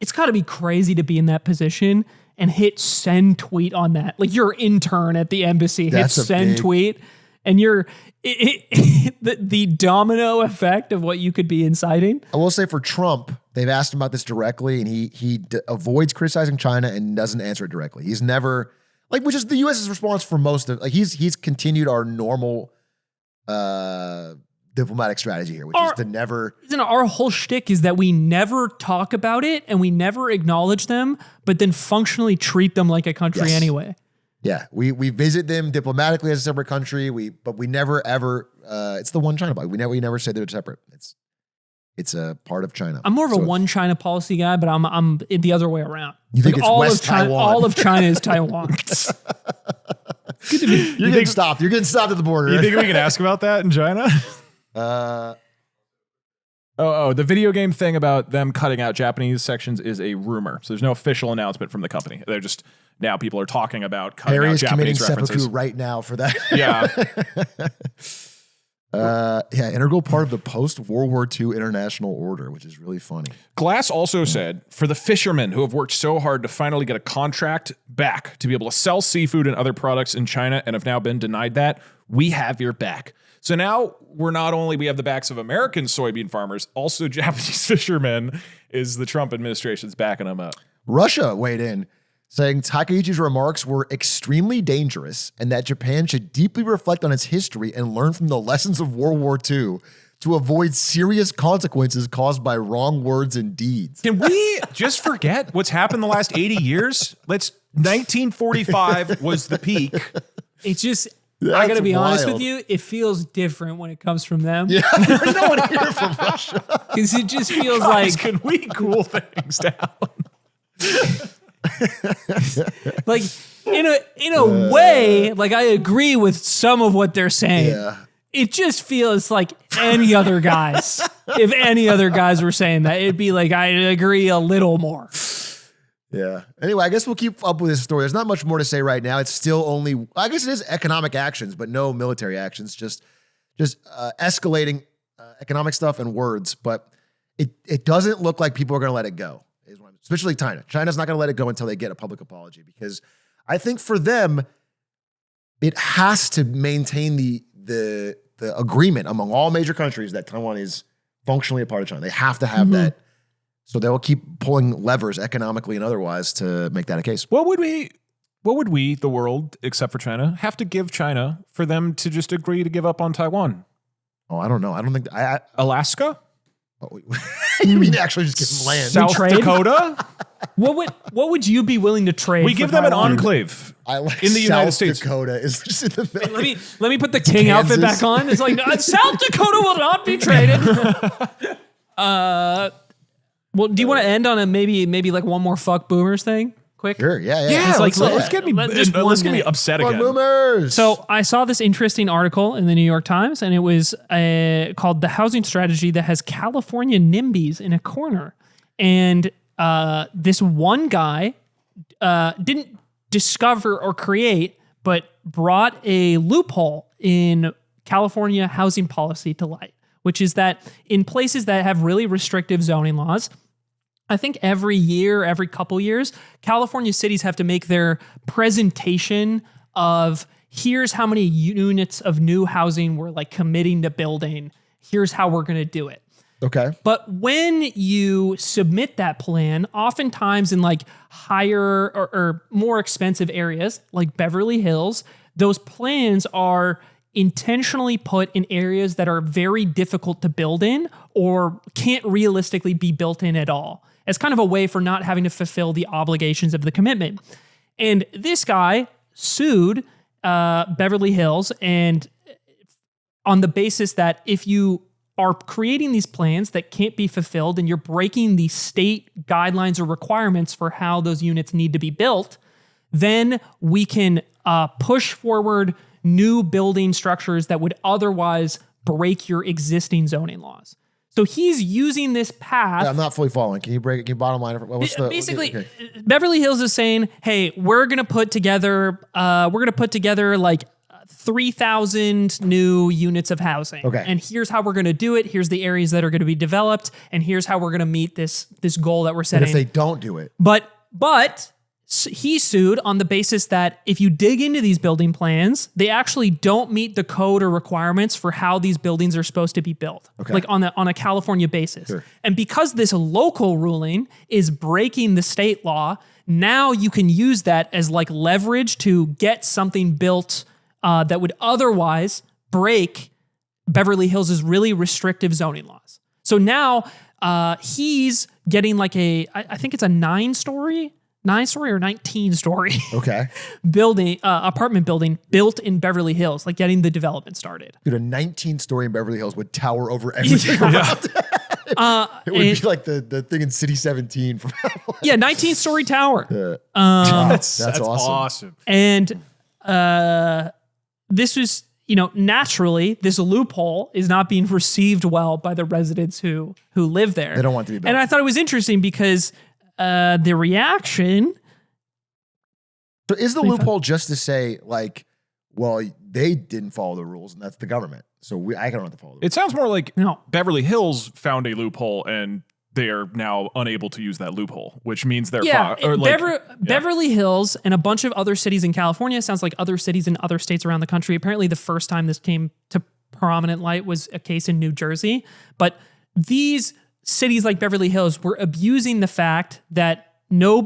It's got to be crazy to be in that position and hit send tweet on that. Like, you're an intern at the embassy, hit send tweet, and you're the domino effect of what you could be inciting. I will say for Trump, they've asked him about this directly, and he avoids criticizing China and doesn't answer it directly. He's never, like, which is the U.S.'s response for most of, like, he's continued our normal diplomatic strategy here, which is to never. Our whole shtick is that we never talk about it and we never acknowledge them, but then functionally treat them like a country anyway. Yeah, we visit them diplomatically as a separate country. But we never ever. It's the one China policy. We never say they're separate. It's a part of China. I'm more of a one China policy guy, but I'm the other way around. You think it's all West of China, Taiwan? All of China is Taiwan. Good to be. You're getting stopped. You're getting stopped at the border. You think we can ask about that in China? The video game thing about them cutting out Japanese sections is a rumor. So there's no official announcement from the company. They're just now people are talking about cutting Harry out is Japanese committing references. seppuku right now for that. Yeah. Integral part of the post-World War II international order, which is really funny. Glass also said, for the fishermen who have worked so hard to finally get a contract back to be able to sell seafood and other products in China and have now been denied that, we have your back. So now we have the backs of American soybean farmers, also Japanese fishermen is the Trump administration's backing them up. Russia weighed in, saying Takaichi's remarks were extremely dangerous and that Japan should deeply reflect on its history and learn from the lessons of World War II to avoid serious consequences caused by wrong words and deeds. Can we just forget what's happened the last 80 years? 1945 was the peak. It's just, That's I got to be honest wild. with you, it feels different when it comes from them. Yeah, there's no one here from Russia. Because it just feels Guys, like, can we cool things down? like in a way, like I agree with some of what they're saying. Yeah. It just feels like any other guys. If any other guys were saying that, it'd be like, I agree a little more. Yeah. Anyway, I guess we'll keep up with this story. There's not much more to say right now. It's still only, I guess it is economic actions, but no military actions, just escalating economic stuff and words. But it doesn't look like people are going to let it go, especially China. China's not going to let it go until they get a public apology, because I think for them, it has to maintain the agreement among all major countries that Taiwan is functionally a part of China. They have to have that. So they'll keep pulling levers economically and otherwise to make that a case. What would we, the world, except for China, have to give China for them to just agree to give up on Taiwan? Oh, I don't know. I don't think Alaska? you mean actually just give them land? South trade? Dakota? What would you be willing to trade? We for give them an Taiwan? enclave. I like in the South United States. Dakota is just in the middle. Let me put the king outfit Kansas. back on. It's like South Dakota will not be traded. Well, do you want to end on a maybe like one more fuck boomers thing? Quick. Sure, yeah. Yeah, like, let's get me just one let's get me minute. upset Fuck again. boomers. So I saw this interesting article in the New York Times, and it was called "The Housing Strategy That Has California NIMBYs in a Corner." And this one guy didn't discover or create, but brought a loophole in California housing policy to light, which is that in places that have really restrictive zoning laws, I think every couple years, California cities have to make their presentation of here's how many units of new housing we're like committing to building. Here's how we're going to do it. okay. But when you submit that plan, oftentimes in like higher or more expensive areas like Beverly Hills, those plans are intentionally put in areas that are very difficult to build in or can't realistically be built in at all. It's kind of a way for not having to fulfill the obligations of the commitment. And this guy sued Beverly Hills, and on the basis that if you are creating these plans that can't be fulfilled and you're breaking the state guidelines or requirements for how those units need to be built, then we can push forward new building structures that would otherwise break your existing zoning laws. So he's using this path. Yeah, I'm not fully following. Can you break it? Can you bottom line? What's the Basically, okay. Beverly Hills is saying, "Hey, we're gonna put together like 3,000 new units of housing. Okay. And here's how we're gonna do it. Here's the areas that are gonna be developed, and here's how we're gonna meet this goal that we're And setting." if they don't do it, But he sued on the basis that if you dig into these building plans, they actually don't meet the code or requirements for how these buildings are supposed to be built, like on a California basis. Sure. And because this local ruling is breaking the state law, now you can use that as like leverage to get something built that would otherwise break Beverly Hills' really restrictive zoning laws. So now he's getting like I think it's a 9-story or 19-story okay. building, apartment building built in Beverly Hills, like getting the development started. Dude, a 19-story in Beverly Hills would tower over everything around. It would be like the thing in City 17 from Yeah, 19-story tower. That's awesome. And this was, naturally, this loophole is not being received well by the residents who live there. They don't want to be built. And I thought it was interesting because the reaction. So is the loophole just to say, like, well, they didn't follow the rules, and that's the government. So I don't have to follow the rules. It sounds more like No. Beverly Hills found a loophole and they are now unable to use that loophole, which means they're Beverly Hills and a bunch of other cities in California, sounds like other cities in other states around the country. Apparently the first time this came to prominent light was a case in New Jersey. But these cities like Beverly Hills were abusing the fact that no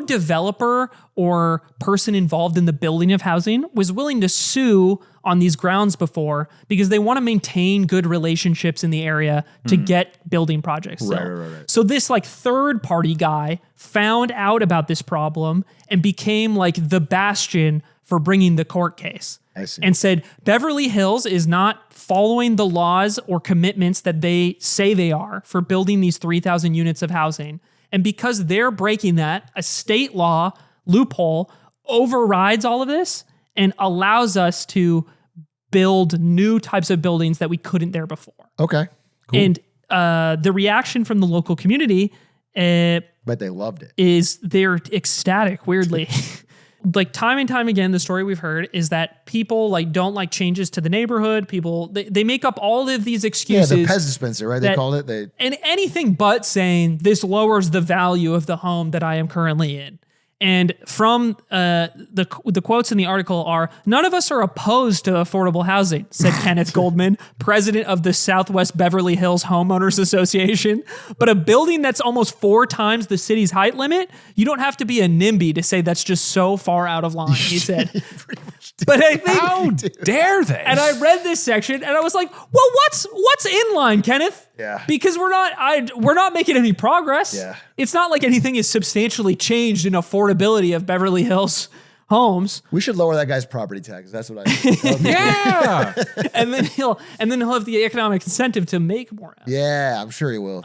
developer or person involved in the building of housing was willing to sue on these grounds before because they want to maintain good relationships in the area to get building projects. Right. So this like third party guy found out about this problem and became like the bastion for bringing the court case. I see. And said Beverly Hills is not following the laws or commitments that they say they are for building these 3,000 units of housing. And because they're breaking that, a state law loophole overrides all of this and allows us to build new types of buildings that we couldn't there before. Okay, cool. And the reaction from the local community But they loved it. is they're ecstatic, weirdly. Like time and time again, the story we've heard is that people like don't like changes to the neighborhood. People, they make up all of these excuses. Yeah, the Pez dispenser, right? They called it. And anything but saying this lowers the value of the home that I am currently in. And from the quotes in the article are, none of us are opposed to affordable housing, said Kenneth Goldman, president of the Southwest Beverly Hills Homeowners Association. But a building that's almost 4 times the city's height limit, you don't have to be a NIMBY to say that's just so far out of line, he said. But I think, how dare they? and I read this section and I was like, well, what's in line, Kenneth? Yeah. Because we're not making any progress. Yeah. It's not like anything is substantially changed in affordability of Beverly Hills homes. We should lower that guy's property tax. That's what I think. Yeah. And then he'll have the economic incentive to make more. Yeah, I'm sure he will.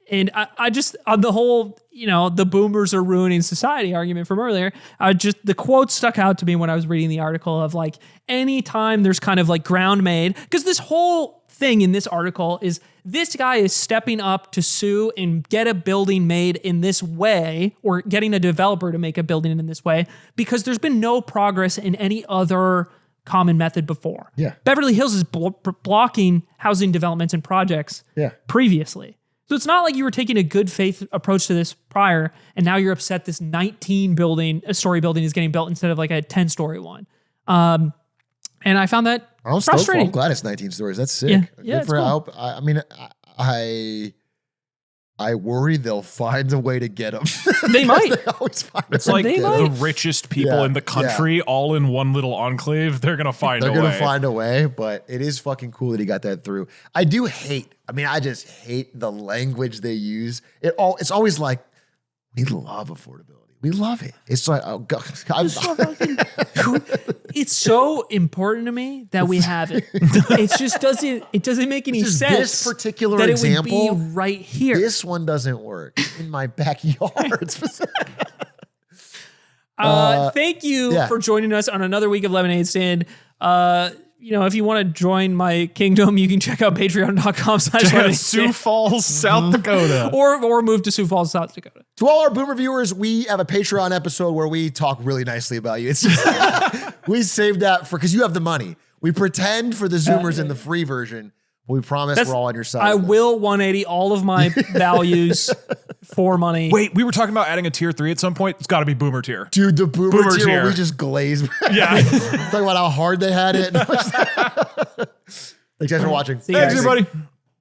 And I just, on the whole, the boomers are ruining society argument from earlier, the quote stuck out to me when I was reading the article of like, anytime there's kind of like ground made, because this whole thing in this article is this guy is stepping up to sue and get a building made in this way, or getting a developer to make a building in this way, because there's been no progress in any other common method before. Yeah. Beverly Hills is blocking housing developments and projects previously. So it's not like you were taking a good faith approach to this prior, and now you're upset this 19-story building is getting built instead of like a 10-story one. And I found that frustrating. I'm glad it's 19 stories. That's sick. Yeah, it's cool. I mean, I worry they'll find a way to get them. They might. They always find It's a way like to the get 'em. richest people in the country all in one little enclave. They're going to find a way. They're going to find a way, but it is fucking cool that he got that through. I just hate the language they use. It's always like, we love affordability. We love it. It's like, oh God. It's so important to me that we have it. It doesn't make any Just sense. this particular that example, it would be right here. This one doesn't work in my backyard. Thank you for joining us on another week of Lemonade Stand. If you want to join my kingdom, you can check out patreon.com/lemonade Sioux Falls, South Dakota. or move to Sioux Falls, South Dakota. To all our boomer viewers, we have a Patreon episode where we talk really nicely about you. We saved that because you have the money. We pretend for the Zoomers in the free version. We promise we're all on your side. I will 180 all of my values for money. Wait, we were talking about adding a tier 3 at some point. It's got to be boomer tier. Dude, the boomer tier where we just glaze. Yeah. Talking about how hard they had it. Thanks guys for watching. See you guys. Thanks, everybody.